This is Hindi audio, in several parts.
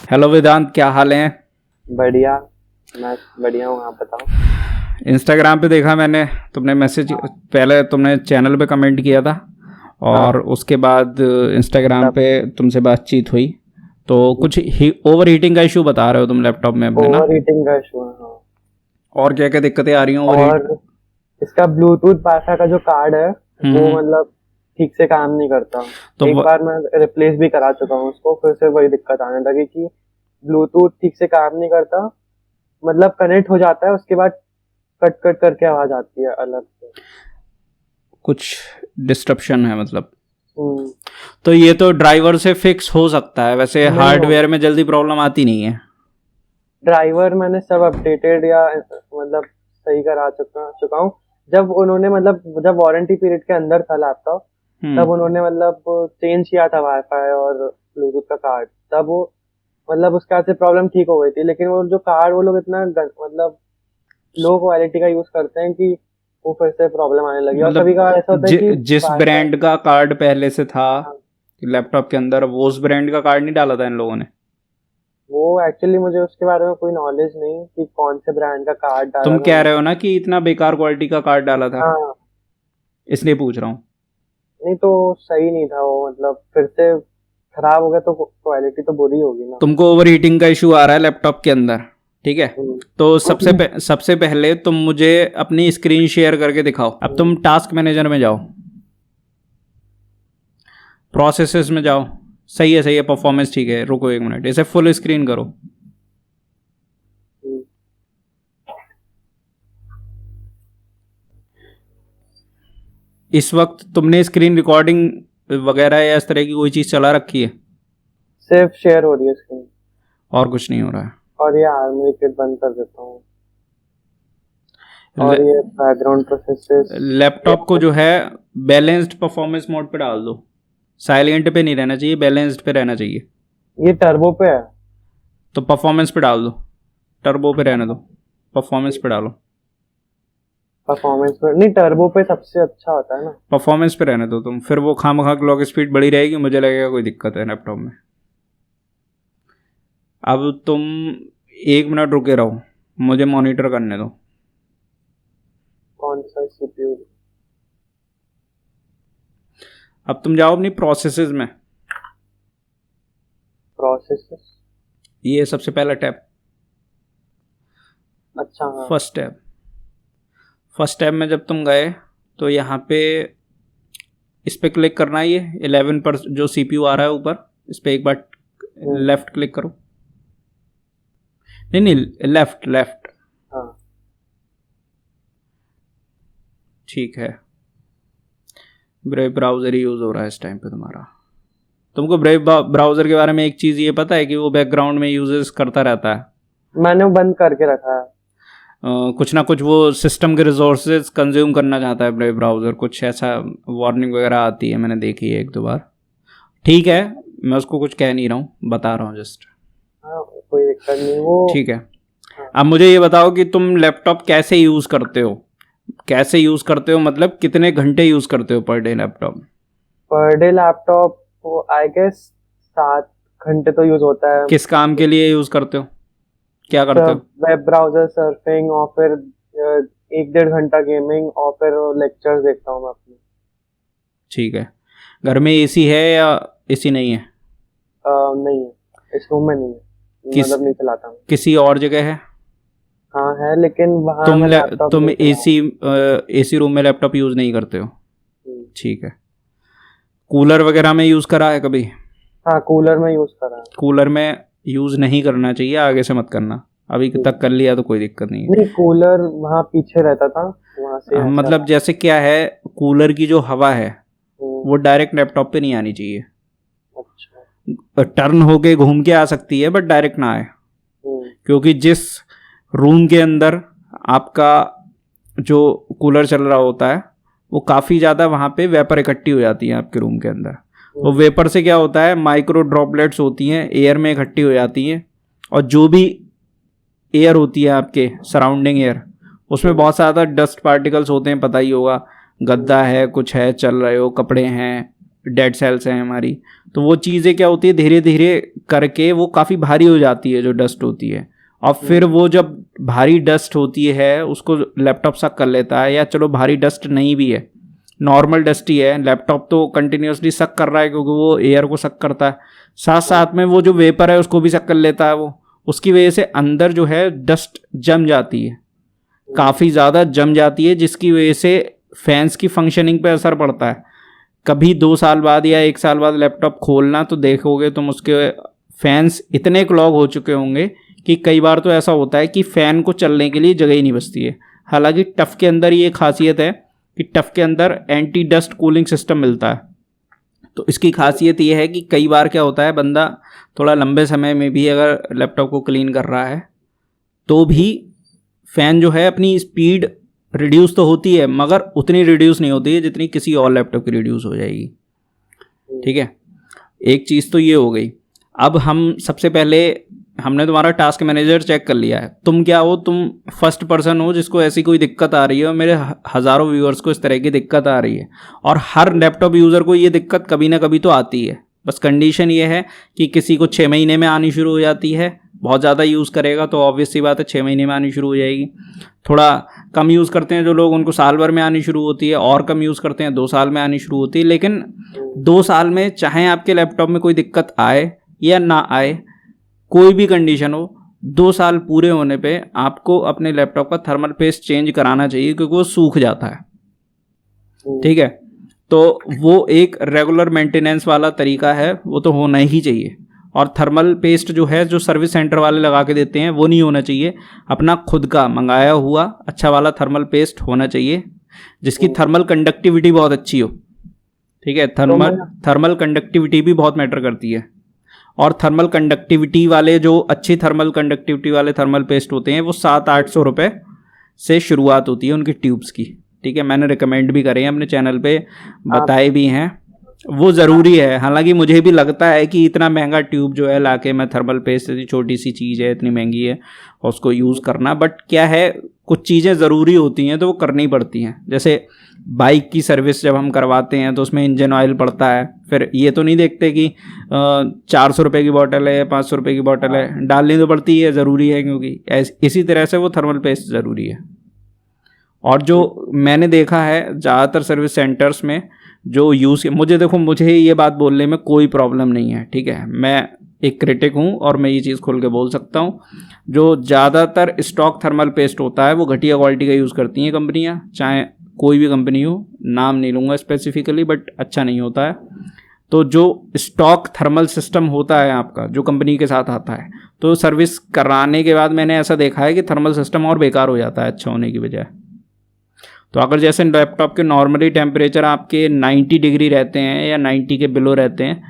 हेलो वेदांत, क्या हाल है? बढ़िया। मैं बढ़िया हूँ, आप बताओ। इंस्टाग्राम पे देखा मैंने, तुमने मैसेज पहले तुमने चैनल पे कमेंट किया था और हाँ, उसके बाद इंस्टाग्राम मतलब पे तुमसे बातचीत हुई। तो कुछ ओवर हीटिंग का इशू बता रहे हो तुम लैपटॉप में अपने ना? ओवर हीटिंग का इशू है, हाँ। और क्या क्या दिक्कतें आ रही हैं ओवर हीट? और इसका ब्लूटूथ वाईफाई का जो कार्ड है वो हम्म। मतलब ठीक से काम नहीं करता। तो एक बार मैं रिप्लेस भी करा चुका हूँ उसको, फिर से वही दिक्कत आने लगी कि ब्लूटूथ ठीक से काम नहीं करता। मतलब कनेक्ट हो जाता है, उसके बाद कट कट करके आवाज आती है अलग से। कुछ डिस्ट्रप्शन है मतलब? हम्म। तो ये तो ड्राइवर से फिक्स हो सकता है, वैसे नहीं हो, हार्डवेयर में जल्दी प्रॉब्लम आती नहीं है। ड्राइवर मैंने सब अपडेटेड या मतलब सही करा चुका हूँ। जब उन्होंने मतलब जब वारंटी पीरियड के अंदर था लैपटॉप, तब हम्म। उन्होंने मतलब चेंज किया था वाईफाई और ब्लूटूथ का कार्ड। तब वो मतलब उसके बाद से प्रॉब्लम ठीक हो गई थी, लेकिन वो जो कार्ड वो लोग इतना मतलब लो क्वालिटी का यूज करते हैं कि वो फिर से प्रॉब्लम आने लगी। और कभी मतलब कभार ऐसा होता है कि जिस वाईफाई, ब्रांड का कार्ड पहले से था हाँ, लैपटॉप के अंदर, वो उस ब्रांड का कार्ड नहीं डाला था इन लोगों ने? वो एक्चुअली मुझे उसके बारे में कोई नॉलेज नहीं कि कौन से ब्रांड का कार्ड डाला तुम था कह उन्होंने। रहे हो ना कि इतना बेकार क्वालिटी का कार्ड डाला था, हाँ, इसलिए पूछ रहा हूँ। नहीं तो सही नहीं था वो, मतलब फिर से खराब हो गया तो क्वालिटी तो बुरी होगी ना। तुमको ओवर हीटिंग का इशू आ रहा है लैपटॉप के अंदर, ठीक है? हम्म। तो सबसे पहले तुम मुझे अपनी स्क्रीन शेयर करके दिखाओ। अब तुम टास्क मैनेजर में जाओ, प्रोसेसेस में जाओ। सही है परफॉर्मेंस ठीक है। रुको एक मिनट, इसे फुल स्क्रीन करो। हम्म। इस वक्त तुमने स्क्रीन रिकॉर्डिंग वगैरह या इस तरह की कोई चीज़ चला रखी है? सिर्फ शेयर हो रही है स्क्रीन। और कुछ नहीं हो रहा है? और ये आर्मी किट बंद कर देता हूँ। और ये बैकग्राउंड प्रोसेसेस। लैपटॉप को जो है बैलेंस्ड परफॉर्मेंस मोड पे डाल दो। साइलेंट पे नहीं रहना चाहिए, बैलेंस्ड पे रहना चाहिए। ये टर्बो पे है। तो परफॉर्मेंस पे डाल दो। टर्बो पे रहने दो, परफॉर्मेंस पे डालो। परफॉर्मेंस पे नहीं, टर्बो पे सबसे अच्छा होता है ना। परफॉर्मेंस पे रहने दो तुम, फिर वो खामखा क्लॉक स्पीड बढ़ी रहेगी, मुझे लगेगा कोई दिक्कत है लैपटॉप में। अब तुम 1 मिनट रुके रहो, मुझे मॉनिटर करने दो। कौन सा सीपीयू? अब तुम जाओ अपनी प्रोसेसेस में। प्रोसेसेस। ये सबसे पहला टैब, अच्छा, हाँ। फर्स्ट टैब में जब तुम गए तो यहाँ पे इस पे क्लिक करना है। ये 11 पर जो सीपीयू आ रहा है ऊपर, इस पे एक बार लेफ्ट क्लिक करो। नहीं, लेफ्ट लेफ्ट। हाँ। ठीक है। ब्रेव ब्राउज़र ही यूज़ हो रहा है इस टाइम पे तुम्हारा। तुमको ब्रेव ब्राउज़र के बारे में एक चीज़ ये पता है कि वो बैकग्राउंड में यूजेस करता रहता है। मैंने वो बंद करके रखा है। कुछ ना कुछ वो सिस्टम के रिसोर्सेज कंज्यूम करना चाहता है ब्रेव ब्राउज़र, कुछ ऐसा वार्निंग वगैरह आती है, मैंने देखी है 1-2 बार। ठीक है, मैं उसको कुछ कह नहीं रहा हूँ, बता रहा हूँ जस्ट। हाँ, कोई दिक्कत नहीं वो। ठीक है। हाँ। अब मुझे ये बताओ कि तुम लैपटॉप कैसे यूज़ करते हो? कैसे यूज़ करते हो मतलब कितने घंटे यूज़ करते हो per day laptop? Per day laptop को आई गेस 7 घंटे तो यूज होता है। किस काम के लिए यूज़ करते हो? क्या करते हो? वेब ब्राउजर सर्फिंग, और फिर 1-1.5 घंटा गेमिंग, और फिर लेक्चर्स देखता हूँ मैं अपने। ठीक है। घर में एसी है या एसी नहीं है? नहीं है, इस रूम में नहीं है, किस मतलब नहीं चलाता हूँ। किसी और जगह है? हाँ है, लेकिन वहाँ मैं लैपटॉप तुम नहीं चलाऊँ। एसी रूम में लैपटॉप यूज़ नहीं करते हो? हम्म। ठीक है। कूलर वगैरह में यूज़ करा है कभी? हाँ, कूलर में यूज करा है। कूलर में यूज़ नहीं करना चाहिए, आगे से मत करना। अभी तक कर लिया तो कोई दिक्कत नहीं है। नहीं, कूलर वहाँ पीछे रहता था, वहाँ से ऐसा मतलब जैसे क्या है, कूलर की जो हवा है हम्म। वो डायरेक्ट लैपटॉप पे नहीं आनी चाहिए। अच्छा। टर्न होके घूम के आ सकती है बट डायरेक्ट ना आए, हम्म। क्योंकि जिस रूम के अंदर आपका जो कूलर चल रहा होता है वो काफ़ी ज़्यादा वहाँ पे वेपर इकट्ठी हो जाती है आपके रूम के अंदर। तो वेपर से क्या होता है, माइक्रो ड्रॉपलेट्स होती हैं, एयर में इकट्ठी हो जाती हैं। और जो भी एयर होती है आपके सराउंडिंग एयर, उसमें बहुत ज़्यादा डस्ट पार्टिकल्स होते हैं, पता ही होगा। गद्दा है, कुछ है, चल रहे हो, कपड़े हैं, डेड सेल्स हैं हमारी, तो वो चीज़ें क्या होती है धीरे धीरे करके वो काफ़ी भारी हो जाती है जो डस्ट होती है, और फिर वो जब भारी डस्ट होती है उसको लैपटॉप सक कर लेता है, या चलो भारी डस्ट नहीं भी है, नॉर्मल डस्ट ही है, लैपटॉप तो कंटिन्यूसली सक कर रहा है क्योंकि वो एयर को सक करता है, साथ साथ में वो जो वेपर है उसको भी सक कर लेता है वो, उसकी वजह से अंदर जो है डस्ट जम जाती है, काफ़ी ज़्यादा जम जाती है, जिसकी वजह से फैंस की फंक्शनिंग पे असर पड़ता है। कभी 2 साल बाद या 1 साल बाद लैपटॉप खोलना तो देखोगे तुम उसके फैंस इतने क्लॉग हो चुके होंगे कि कई बार तो ऐसा होता है कि फ़ैन को चलने के लिए जगह ही नहीं बचती है। हालांकि टफ़ के अंदर ये खासियत है कि टफ़ के अंदर एंटी डस्ट कूलिंग सिस्टम मिलता है, तो इसकी खासियत ये है कि कई बार क्या होता है बंदा थोड़ा लंबे समय में भी अगर लैपटॉप को क्लीन कर रहा है तो भी फ़ैन जो है अपनी स्पीड रिड्यूस तो होती है मगर उतनी रिड्यूस नहीं होती है जितनी किसी और लैपटॉप की रिड्यूस हो जाएगी। ठीक है, एक चीज़ तो ये हो गई। अब हम सबसे पहले हमने तुम्हारा टास्क मैनेजर चेक कर लिया है, तुम क्या हो, तुम फर्स्ट पर्सन हो जिसको ऐसी कोई दिक्कत आ रही है, और मेरे हज़ारों व्यूअर्स को इस तरह की दिक्कत आ रही है, और हर लैपटॉप यूज़र को ये दिक्कत कभी ना कभी तो आती है। बस कंडीशन ये है कि किसी को 6 महीने में आनी शुरू हो जाती है, बहुत ज़्यादा यूज़ करेगा तो ऑब्वियस सी बात है 6 महीने में आनी शुरू हो जाएगी, थोड़ा कम यूज़ करते हैं जो लोग उनको साल भर में आनी शुरू होती है, और कम यूज़ करते हैं 2 साल में आनी शुरू होती है। लेकिन 2 साल में चाहे आपके लैपटॉप में कोई दिक्कत आए या ना आए, कोई भी कंडीशन हो, 2 साल पूरे होने पे आपको अपने लैपटॉप का थर्मल पेस्ट चेंज कराना चाहिए क्योंकि वो सूख जाता है। ठीक है, तो वो एक रेगुलर मेंटेनेंस वाला तरीका है, वो तो होना ही चाहिए। और थर्मल पेस्ट जो है जो सर्विस सेंटर वाले लगा के देते हैं वो नहीं होना चाहिए, अपना खुद का मंगाया हुआ अच्छा वाला थर्मल पेस्ट होना चाहिए जिसकी थर्मल कंडक्टिविटी बहुत अच्छी हो। ठीक है, थर्मल कंडक्टिविटी भी बहुत मैटर करती है, और थर्मल कंडक्टिविटी वाले जो अच्छी थर्मल कंडक्टिविटी वाले थर्मल पेस्ट होते हैं वो 700-800 रुपये से शुरुआत होती है उनकी ट्यूब्स की। ठीक है, मैंने रिकमेंड भी करे हैं अपने चैनल पे, बताए भी हैं, वो ज़रूरी है। हालांकि मुझे भी लगता है कि इतना महंगा ट्यूब जो है लाके मैं थर्मल पेस्ट, इतनी छोटी सी चीज़ है, इतनी महंगी है, और उसको यूज़ करना, बट क्या है कुछ चीज़ें ज़रूरी होती हैं तो वो करनी पड़ती हैं। जैसे बाइक की सर्विस जब हम करवाते हैं तो उसमें इंजन ऑयल पड़ता है, फिर ये तो नहीं देखते कि 400 रुपये की बॉटल है, 500 रुपये की बॉटल है, डालनी तो पड़ती है, ज़रूरी है, क्योंकि इसी तरह से वो थर्मल पेस्ट ज़रूरी है। और जो मैंने देखा है ज़्यादातर सर्विस सेंटर्स में जो यूज़, मुझे ये बात बोलने में कोई प्रॉब्लम नहीं है। ठीक है, मैं एक क्रिटिक हूँ और मैं ये चीज़ खोल के बोल सकता हूँ, जो ज़्यादातर स्टॉक थर्मल पेस्ट होता है वो घटिया क्वालिटी का यूज़ करती हैं कंपनियाँ, चाहे कोई भी कंपनी हो, नाम नहीं लूँगा स्पेसिफिकली, बट अच्छा नहीं होता है। तो जो स्टॉक थर्मल सिस्टम होता है आपका जो कंपनी के साथ आता है, तो सर्विस कराने के बाद मैंने ऐसा देखा है कि थर्मल सिस्टम और बेकार हो जाता है अच्छा होने की बजाय। तो अगर जैसे लैपटॉप के नॉर्मली टेम्परेचर आपके 90 डिग्री रहते हैं या 90 के बिलो रहते हैं,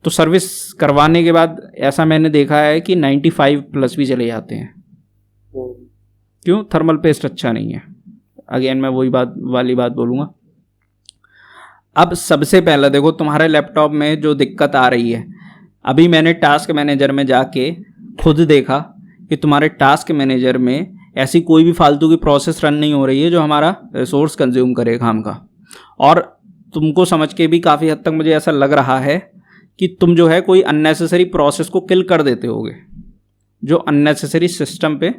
तो सर्विस करवाने के बाद ऐसा मैंने देखा है कि 95 प्लस भी चले जाते हैं। क्यों? थर्मल पेस्ट अच्छा नहीं है। अगेन मैं वही वाली बात बोलूँगा। अब सबसे पहले देखो तुम्हारे लैपटॉप में जो दिक्कत आ रही है, अभी मैंने टास्क मैनेजर में जाके खुद देखा कि तुम्हारे टास्क मैनेजर में ऐसी कोई भी फालतू की प्रोसेस रन नहीं हो रही है जो हमारा रिसोर्स कंज्यूम करे काम का। और तुमको समझ के भी काफ़ी हद तक मुझे ऐसा लग रहा है कि तुम जो है कोई अननेसेसरी प्रोसेस को किल कर देते होगे, जो अननेसेसरी सिस्टम पे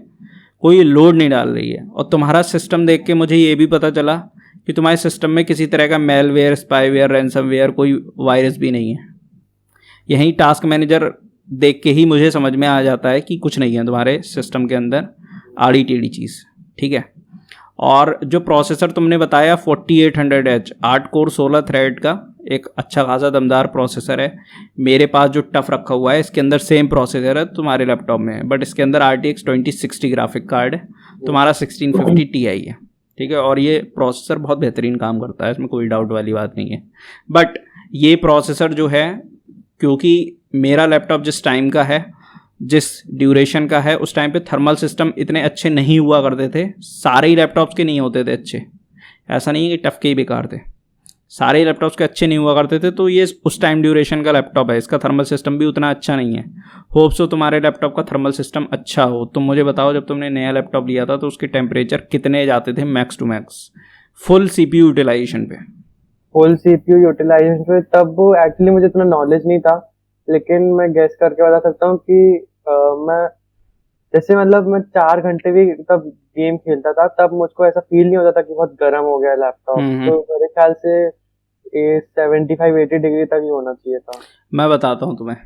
कोई लोड नहीं डाल रही है। और तुम्हारा सिस्टम देख के मुझे ये भी पता चला कि तुम्हारे सिस्टम में किसी तरह का मेलवेयर, स्पाईवेयर, रैंसमवेयर, कोई वायरस भी नहीं है। यही टास्क मैनेजर देख के ही मुझे समझ में आ जाता है कि कुछ नहीं है तुम्हारे सिस्टम के अंदर आड़ी टेढ़ी चीज़। ठीक है, और जो प्रोसेसर तुमने बताया 4800H 8 कोर 16 थ्रेड का एक अच्छा खासा दमदार प्रोसेसर है। मेरे पास जो टफ रखा हुआ है इसके अंदर सेम प्रोसेसर है तुम्हारे लैपटॉप में है, बट इसके अंदर RTX 2060 ग्राफिक कार्ड है, तुम्हारा 1650 Ti है। ठीक है, और ये प्रोसेसर बहुत बेहतरीन काम करता है, इसमें कोई डाउट वाली बात नहीं है। बट ये प्रोसेसर जो है, क्योंकि मेरा लैपटॉप जिस टाइम का है, जिस ड्यूरेशन का है, उस टाइम पे थर्मल सिस्टम इतने अच्छे नहीं हुआ करते थे। सारे ही लैपटॉप्स के नहीं होते थे अच्छे, ऐसा नहीं है कि टफ के ही बेकार थे, सारे ही लैपटॉप्स के अच्छे नहीं हुआ करते थे। तो ये उस टाइम ड्यूरेशन का लैपटॉप है, इसका थर्मल सिस्टम भी उतना अच्छा नहीं है। होप सो तुम्हारे लैपटॉप का थर्मल सिस्टम अच्छा हो। तुम मुझे बताओ, जब तुमने नया लैपटॉप लिया था तो उसके टेम्परेचर कितने जाते थे max to max full CPU utilization पे? फुल सीपीयू यूटिलाइजेशन पे, तब एक्चुअली मुझे इतना नॉलेज नहीं था, लेकिन मैं गैस करके बता सकता हूँ कि मैं जैसे मतलब मैं 4 घंटे भी तब गेम खेलता था, तब मुझको ऐसा फील नहीं होता था कि बहुत गर्म हो गया लैपटॉप। हम्म। तो मेरे ख्याल से 75-80 डिग्री तक ही होना चाहिए था। मैं बताता हूँ तुम्हें,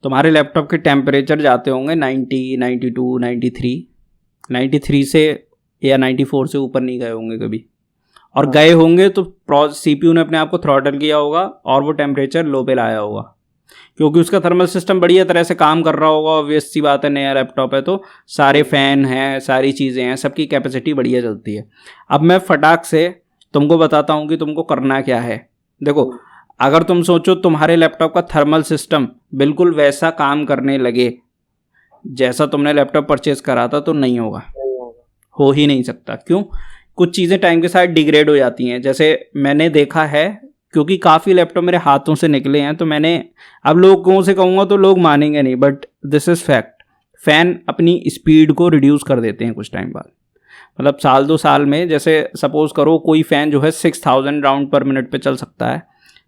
तुम्हारे लैपटॉप के टेम्परेचर जाते होंगे 90, 92, 93, 93 से या 94 से ऊपर नहीं गए होंगे कभी, और हाँ। गए होंगे तो सीपीयू ने अपने आप को थ्रॉटल किया होगा और वो टेम्परेचर लो पे लाया होगा, क्योंकि उसका थर्मल सिस्टम बढ़िया तरह से काम कर रहा होगा। ऑब्वियस सी बात है, नया लैपटॉप है तो सारे फ़ैन हैं, सारी चीज़ें हैं, सबकी कैपेसिटी बढ़िया चलती है। अब मैं फटाक से तुमको बताता हूँ कि तुमको करना क्या है। देखो, अगर तुम सोचो तुम्हारे लैपटॉप का थर्मल सिस्टम बिल्कुल वैसा काम करने लगे जैसा तुमने लैपटॉप परचेज करा था, तो नहीं होगा, नहीं होगा। हो ही नहीं सकता। क्यों? कुछ चीज़ें टाइम के साथ डिग्रेड हो जाती हैं। जैसे मैंने देखा है, क्योंकि काफ़ी लैपटॉप मेरे हाथों से निकले हैं, तो मैंने, अब लोगों से कहूँगा तो लोग मानेंगे नहीं, but this is fact, fan अपनी स्पीड को रिड्यूस कर देते हैं कुछ टाइम बाद। मतलब साल 2 साल में, जैसे सपोज़ करो कोई फ़ैन जो है 6000 राउंड पर मिनट पे चल सकता है,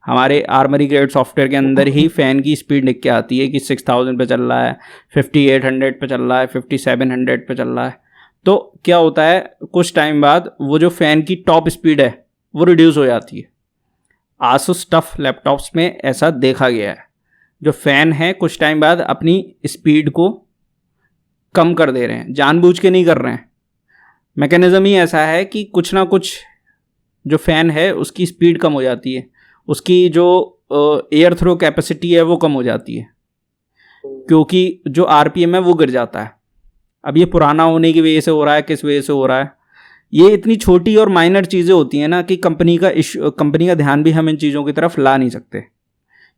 हमारे आर्मरी ग्रेड सॉफ्टवेयर के अंदर ही फ़ैन की स्पीड लिख के आती है कि 6000 पे चल रहा है, 5800 पे चल रहा है, 5700 पे चल रहा है। तो क्या होता है, कुछ टाइम बाद वो जो फ़ैन की टॉप स्पीड है वो रिड्यूस हो जाती है। आसूस टफ लैपटॉप्स में ऐसा देखा गया है, जो फ़ैन है कुछ टाइम बाद अपनी स्पीड को कम कर दे रहे हैं, जानबूझ के नहीं कर रहे हैं। मैकेनिज़्म ही ऐसा है कि कुछ ना कुछ जो फ़ैन है उसकी स्पीड कम हो जाती है, उसकी जो एयर थ्रो कैपेसिटी है वो कम हो जाती है, क्योंकि जो आरपीएम है वो गिर जाता है। अब ये पुराना होने की वजह से हो रहा है, किस वजह से हो रहा है, ये इतनी छोटी और माइनर चीज़ें होती हैं ना कि कंपनी का ध्यान भी हम इन चीज़ों की तरफ ला नहीं सकते,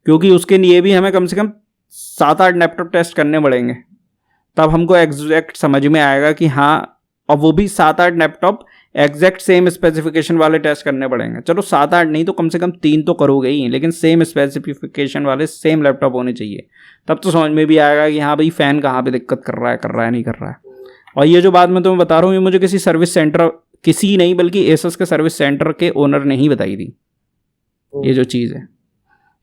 क्योंकि उसके लिए भी हमें कम से कम 7-8 लैपटॉप टेस्ट करने पड़ेंगे, तब हमको एग्जैक्ट समझ में आएगा कि हाँ, और वो भी 7-8 लैपटॉप एग्जैक्ट सेम स्पेसिफिकेशन वाले टेस्ट करने पड़ेंगे। चलो 7-8 नहीं तो कम से कम 3 तो करोगे ही, लेकिन सेम स्पेसिफिकेशन वाले सेम लैपटॉप होने चाहिए, तब तो समझ में भी आएगा कि हाँ भाई फ़ैन कहाँ पे दिक्कत कर रहा है नहीं कर रहा है। और ये जो बात मैं तुम्हें बता रहा हूँ, ये मुझे किसी सर्विस सेंटर, किसी नहीं बल्कि एसस के सर्विस सेंटर के ओनर ने ही बताई थी ये जो चीज़ है।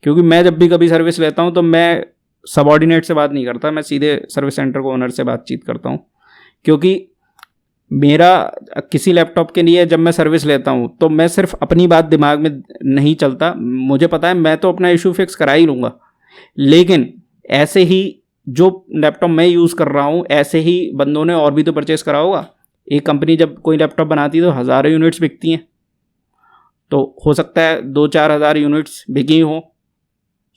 क्योंकि मैं जब भी कभी सर्विस लेता हूँ तो मैं सबऑर्डिनेट से बात नहीं करता, मैं सीधे सर्विस सेंटर को ओनर से बातचीत करता हूँ, क्योंकि मेरा किसी लैपटॉप के लिए जब मैं सर्विस लेता हूँ तो मैं सिर्फ अपनी बात दिमाग में नहीं चलता, मुझे पता है मैं तो अपना इशू फिक्स करा ही लूँगा, लेकिन ऐसे ही जो लैपटॉप मैं यूज़ कर रहा हूँ ऐसे ही बंदों ने और भी तो परचेज़ करा होगा। एक कंपनी जब कोई लैपटॉप बनाती है तो हज़ारों यूनिट्स बिकती हैं, तो हो सकता है 2-4 हज़ार यूनिट्स बिकी हों,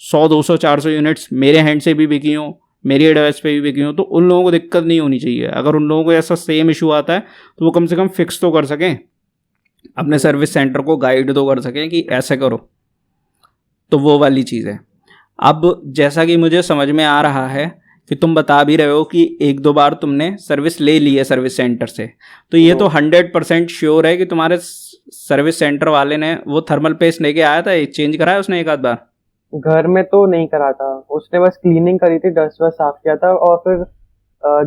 100, 200, 400 यूनिट्स मेरे हैंड से भी बिकी हों, मेरी एडवाइस पे भी बिकी हों, तो उन लोगों को दिक्कत नहीं होनी चाहिए। अगर उन लोगों को ऐसा सेम इशू आता है तो वो कम से कम फिक्स तो कर सकें, अपने सर्विस सेंटर को गाइड तो कर सकें कि ऐसे करो। तो वो वाली चीज़ है। अब जैसा कि मुझे समझ में आ रहा है कि तुम बता भी रहे हो कि 1-2 बार तुमने सर्विस ले ली है सर्विस सेंटर से, तो ये तो 100% श्योर है कि तुम्हारे सर्विस सेंटर वाले ने वो थर्मल पेस्ट लेके आया था, चेंज कराया उसने एक आध बार? घर में तो नहीं करा था, उसने बस क्लीनिंग करी थी, डस्ट वस्ट साफ किया था, और फिर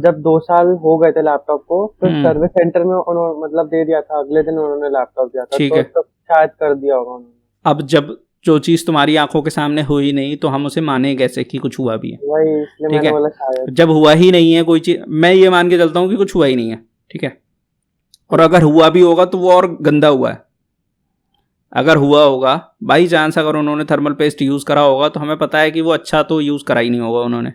जब 2 साल हो गए थे लैपटॉप को, फिर सर्विस सेंटर में उन्होंने मतलब दे दिया था, अगले दिन उन्होंने लैपटॉप दिया था, ठीक तो है। तब शायद कर दिया होगा उन्होंने। अब जब जो चीज़ तुम्हारी आंखों के सामने हुई नहीं तो हम उसे माने कैसे कि कुछ हुआ भी है? वही, इसलिए ठीक मैंने है, बोला शायद। जब हुआ ही नहीं है कोई चीज़, मैं ये मान के चलता हूँ कि कुछ हुआ ही नहीं है, ठीक है, और अगर हुआ भी होगा तो वो और गंदा हुआ है। अगर हुआ होगा बाई चांस, अगर उन्होंने थर्मल पेस्ट यूज़ करा होगा तो हमें पता है कि वो अच्छा तो यूज़ करा ही नहीं होगा उन्होंने,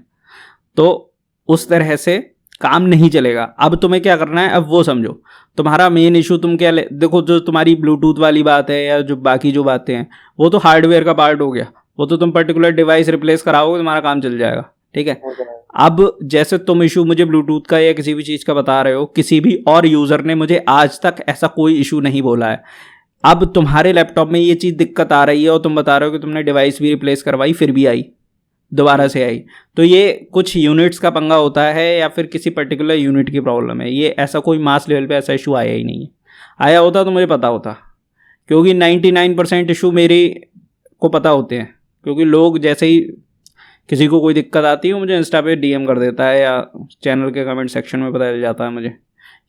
तो उस तरह से काम नहीं चलेगा। अब तुम्हें क्या करना है, अब वो समझो तुम्हारा मेन इशू तुम क्या देखो, जो तुम्हारी ब्लूटूथ वाली बात है या जो बाकी जो बातें हैं वो तो हार्डवेयर का पार्ट हो गया, वो तो तुम पर्टिकुलर डिवाइस रिप्लेस कराओगे तुम्हारा काम चल जाएगा, ठीक है। अब जैसे तुम इशू मुझे ब्लूटूथ का या किसी भी चीज़ का बता रहे हो, किसी भी और यूज़र ने मुझे आज तक ऐसा कोई इशू नहीं बोला है। अब तुम्हारे लैपटॉप में ये चीज़ दिक्कत आ रही है और तुम बता रहे हो कि तुमने डिवाइस भी रिप्लेस करवाई फिर भी आई, दोबारा से आई, तो ये कुछ यूनिट्स का पंगा होता है या फिर किसी पर्टिकुलर यूनिट की प्रॉब्लम है। ये ऐसा कोई मास लेवल पे ऐसा इशू आया ही नहीं है। आया होता तो मुझे पता होता, क्योंकि 99% इशू मेरे को पता होते हैं, क्योंकि लोग जैसे ही किसी को कोई दिक्कत आती है वो मुझे इंस्टा पे डीएम कर देता है या चैनल के कमेंट सेक्शन में पता चल जाता है मुझे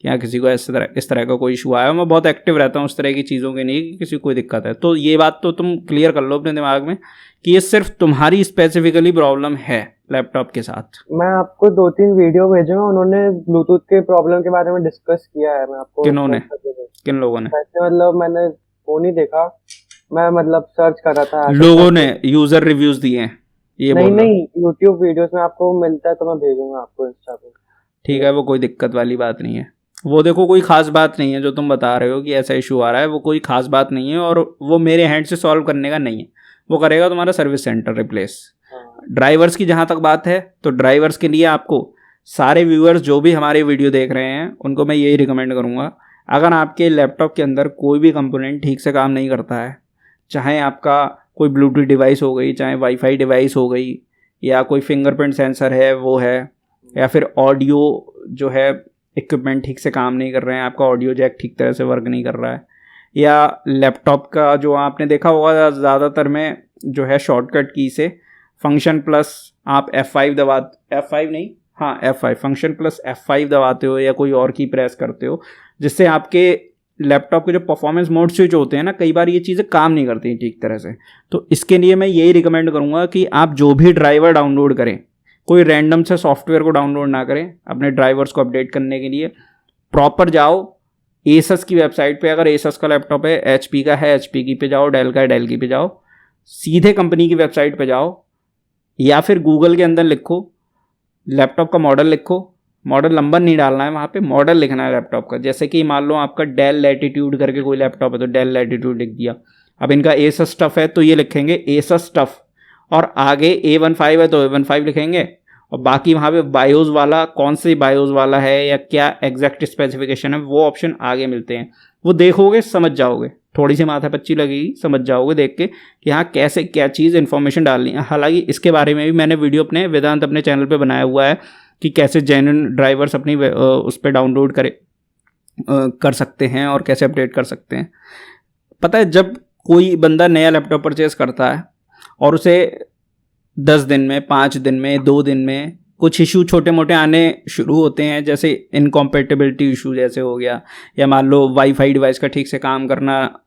कि हाँ किसी को इस तरह का कोई इशू आया। मैं बहुत एक्टिव रहता हूँ उस तरह की चीज़ों के लिए कि किसी को कोई दिक्कत है। तो ये बात तो तुम क्लियर कर लो अपने दिमाग में कि ये सिर्फ तुम्हारी स्पेसिफिकली प्रॉब्लम है लैपटॉप के साथ। मैं आपको 2-3 वीडियो भेजूंगा, उन्होंने ब्लूटूथ के प्रॉब्लम के बारे में डिस्कस किया है। मैं आपको किन्होंने, किन लोगों ने? वैसे मतलब मैंने वो नहीं देखा, मैं मतलब सर्च कर रहा था। लोगों ने यूजर रिव्यूज दिए हैं ये? नहीं यूट्यूब वीडियोस में आपको मिलता है तो मैं भेजूंगा आपको इंस्टा पे। ठीक है, वो कोई दिक्कत वाली बात नहीं है। वो देखो कोई खास बात नहीं है जो तुम बता रहे हो कि ऐसा इशू आ रहा है, वो कोई खास बात नहीं है और वो मेरे हैंड से सॉल्व करने का नहीं है, वो करेगा तुम्हारा सर्विस सेंटर रिप्लेस। ड्राइवर्स की जहाँ तक बात है तो ड्राइवर्स के लिए आपको सारे व्यूअर्स जो भी हमारे वीडियो देख रहे हैं उनको मैं यही रिकमेंड करूँगा, अगर आपके लैपटॉप के अंदर कोई भी कंपोनेंट ठीक से काम नहीं करता है, चाहे आपका कोई ब्लूटूथ डिवाइस हो गई, चाहे वाईफाई डिवाइस हो गई, या कोई फिंगरप्रिंट सेंसर है वो है, या फिर ऑडियो जो है इक्विपमेंट ठीक से काम नहीं कर रहे हैं, आपका ऑडियो जैक ठीक तरह से वर्क नहीं कर रहा है, या लैपटॉप का जो आपने देखा होगा ज़्यादातर में जो है शॉर्टकट की से फंक्शन प्लस आप F5 फंक्शन प्लस F5 दबाते हो या कोई और की प्रेस करते हो, जिससे आपके लैपटॉप के जो परफॉर्मेंस मोड स्विच होते हैं ना, कई बार ये चीज़ें काम नहीं करती ठीक तरह से। तो इसके लिए मैं यही रिकमेंड करूँगा कि आप जो भी ड्राइवर डाउनलोड करें, कोई रैंडम से सॉफ्टवेयर को डाउनलोड ना करें अपने ड्राइवर्स को अपडेट करने के लिए। प्रॉपर जाओ एसस की वेबसाइट पे, अगर एसस का लैपटॉप है, एचपी का है एचपी की पे जाओ, डेल का है डेल की पे जाओ, सीधे कंपनी की वेबसाइट पे जाओ, या फिर गूगल के अंदर लिखो लैपटॉप का मॉडल, लिखो, मॉडल नंबर नहीं डालना है वहाँ पे, मॉडल लिखना है लैपटॉप का। जैसे कि मान लो आपका डेल लैटिट्यूड करके कोई लैपटॉप है तो डेल लैटिट्यूड लिख दिया। अब इनका एसस स्टफ है तो ये लिखेंगे एसस स्टफ, और आगे A15 है तो A15 लिखेंगे, और बाकी वहाँ पे बायोस वाला कौन से बायोस वाला है या क्या एग्जैक्ट स्पेसिफिकेशन है वो ऑप्शन आगे मिलते हैं। वो देखोगे समझ जाओगे, थोड़ी सी माथा पच्ची लगेगी, समझ जाओगे देख के कि हाँ कैसे क्या चीज़ इन्फॉर्मेशन डालनी है। हालांकि इसके बारे में भी मैंने वीडियो अपने वेदांत अपने चैनल पे बनाया हुआ है कि कैसे जेन्युइन ड्राइवर्स अपनी उस पर डाउनलोड कर सकते हैं और कैसे अपडेट कर सकते हैं। पता है, जब कोई बंदा नया लैपटॉप परचेज़ करता है और उसे 10 दिन में, 5 दिन में, 2 दिन में कुछ इशू छोटे मोटे आने शुरू होते हैं, जैसे इनकॉम्पेटिबिलिटी इशू जैसे हो गया, या मान लो वाईफाई डिवाइस का ठीक से काम करना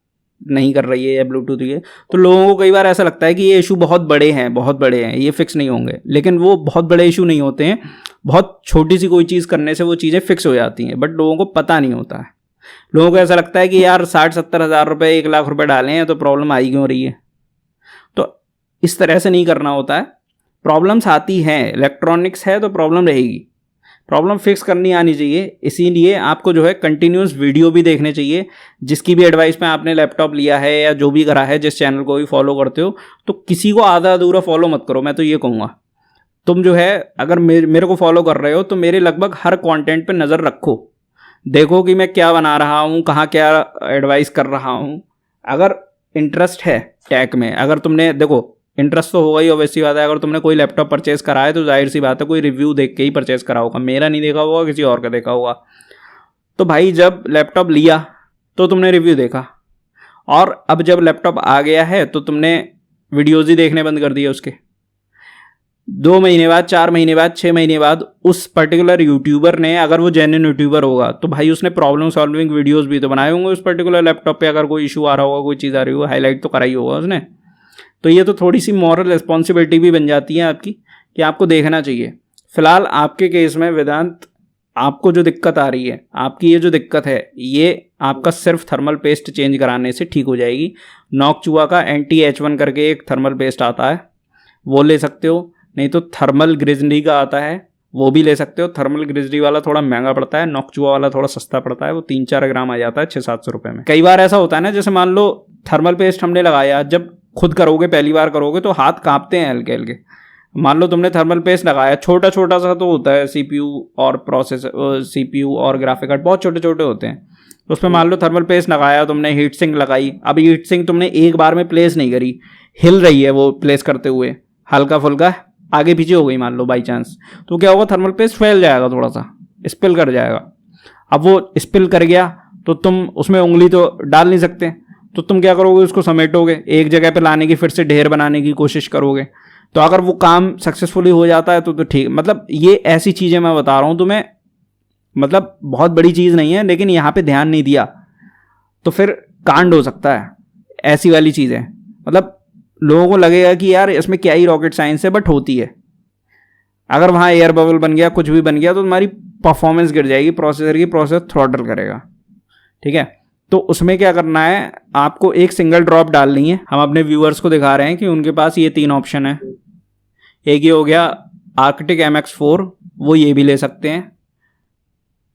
नहीं कर रही है या ब्लूटूथ ये, तो लोगों को कई बार ऐसा लगता है कि ये इशू बहुत बड़े हैं, ये फिक्स नहीं होंगे। लेकिन वो बहुत बड़े इशू नहीं होते हैं, बहुत छोटी सी कोई चीज़ करने से वो चीज़ें फिक्स हो जाती हैं, बट लोगों को पता नहीं होता है। लोगों को ऐसा लगता है कि यार 60-70 हज़ार रुपये, 1 लाख रुपये डाले हैं तो प्रॉब्लम आई क्यों रही है। तो इस तरह से नहीं करना होता है। प्रॉब्लम्स आती हैं, इलेक्ट्रॉनिक्स है तो प्रॉब्लम रहेगी, प्रॉब्लम फिक्स करनी आनी चाहिए। इसीलिए आपको जो है कंटिन्यूस वीडियो भी देखने चाहिए। जिसकी भी एडवाइस में आपने लैपटॉप लिया है या जो भी करा है, जिस चैनल को भी फॉलो करते हो, तो किसी को आधा अधूरा फॉलो मत करो। मैं तो ये कहूँगा तुम जो है अगर मेरे को फॉलो कर रहे हो तो मेरे लगभग हर कंटेंट पे नज़र रखो, देखो कि मैं क्या बना रहा हूँ, कहाँ क्या एडवाइस कर रहा हूँ। अगर इंटरेस्ट है टेक में, अगर तुमने देखो इंटरेस्ट तो होगा ही, ऑब्वियसली बात है। अगर तुमने कोई लैपटॉप परचेज़ करा है तो जाहिर सी बात है कोई रिव्यू देख के ही परचेज़ करा होगा, मेरा नहीं देखा होगा, किसी और का देखा होगा। तो भाई जब लैपटॉप लिया तो तुमने रिव्यू देखा, और अब जब लैपटॉप आ गया है तो तुमने वीडियोज़ ही देखने बंद कर दिए उसके। 2 महीने बाद, 4 महीने बाद, 6 महीने बाद उस पर्टिकुलर यूट्यूबर ने, अगर वो जेन्युइन यूट्यूबर होगा तो भाई उसने प्रॉब्लम सॉल्विंग वीडियोज़ भी तो बनाए होंगे उस पर्टिकुलर लैपटॉप पे। अगर कोई इशू आ रहा होगा, कोई चीज़ आ रही होगा, हाईलाइट तो कराई होगा उसने। तो ये तो थोड़ी सी मॉरल रिस्पॉन्सिबिलिटी भी बन जाती है आपकी कि आपको देखना चाहिए। फिलहाल आपके केस में वेदांत, आपको जो दिक्कत आ रही है, आपकी ये जो दिक्कत है, ये आपका सिर्फ थर्मल पेस्ट चेंज कराने से ठीक हो जाएगी। नॉकचुआ का NT-H1 करके एक थर्मल पेस्ट आता है, वो ले सकते हो, नहीं तो थर्मल ग्रिजली का आता है, वो भी ले सकते हो। थर्मल ग्रिजली वाला थोड़ा महंगा पड़ता है, नॉकचुआ वाला थोड़ा सस्ता पड़ता है, वो 3-4 ग्राम आ जाता है 600-700 रुपये में। कई बार ऐसा होता है ना, जैसे मान लो थर्मल पेस्ट हमने लगाया, जब खुद करोगे, पहली बार करोगे तो हाथ कांपते हैं हल्के हल्के। मान लो तुमने थर्मल पेस्ट लगाया, छोटा छोटा सा तो होता है, CPU और ग्राफिक कार्ड बहुत छोटे छोटे होते हैं, तो उसमें मान लो थर्मल पेस्ट लगाया तुमने, हीट सिंक लगाई। अब हीट सिंक तुमने एक बार में प्लेस नहीं करी, हिल रही है वो प्लेस करते हुए, हल्का फुल्का आगे पीछे हो गई मान लो बाई चांस, तो क्या होगा, थर्मल पेस्ट फैल जाएगा, थोड़ा सा स्पिल कर जाएगा। अब वो स्पिल कर गया तो तुम उसमें उंगली तो डाल नहीं सकते, तो तुम क्या करोगे, उसको समेटोगे, एक जगह पे लाने की, फिर से ढेर बनाने की कोशिश करोगे। तो अगर वो काम सक्सेसफुली हो जाता है तो ठीक। मतलब ये ऐसी चीज़ें मैं बता रहा हूँ तुम्हें मतलब बहुत बड़ी चीज़ नहीं है, लेकिन यहाँ पे ध्यान नहीं दिया तो फिर कांड हो सकता है। ऐसी वाली चीज़ है, मतलब लोगों को लगेगा कि यार इसमें क्या ही रॉकेट साइंस है, बट होती है। अगर वहाँ एयर बबल बन गया, कुछ भी बन गया, तो तुम्हारी परफॉर्मेंस गिर जाएगी प्रोसेसर की, प्रोसेसर थ्रॉटल करेगा। ठीक है, तो उसमें क्या करना है, आपको एक सिंगल ड्रॉप डालनी है। हम अपने व्यूअर्स को दिखा रहे हैं कि उनके पास ये 3 ऑप्शन है। एक ये हो गया आर्कटिक MX4, वो ये भी ले सकते हैं,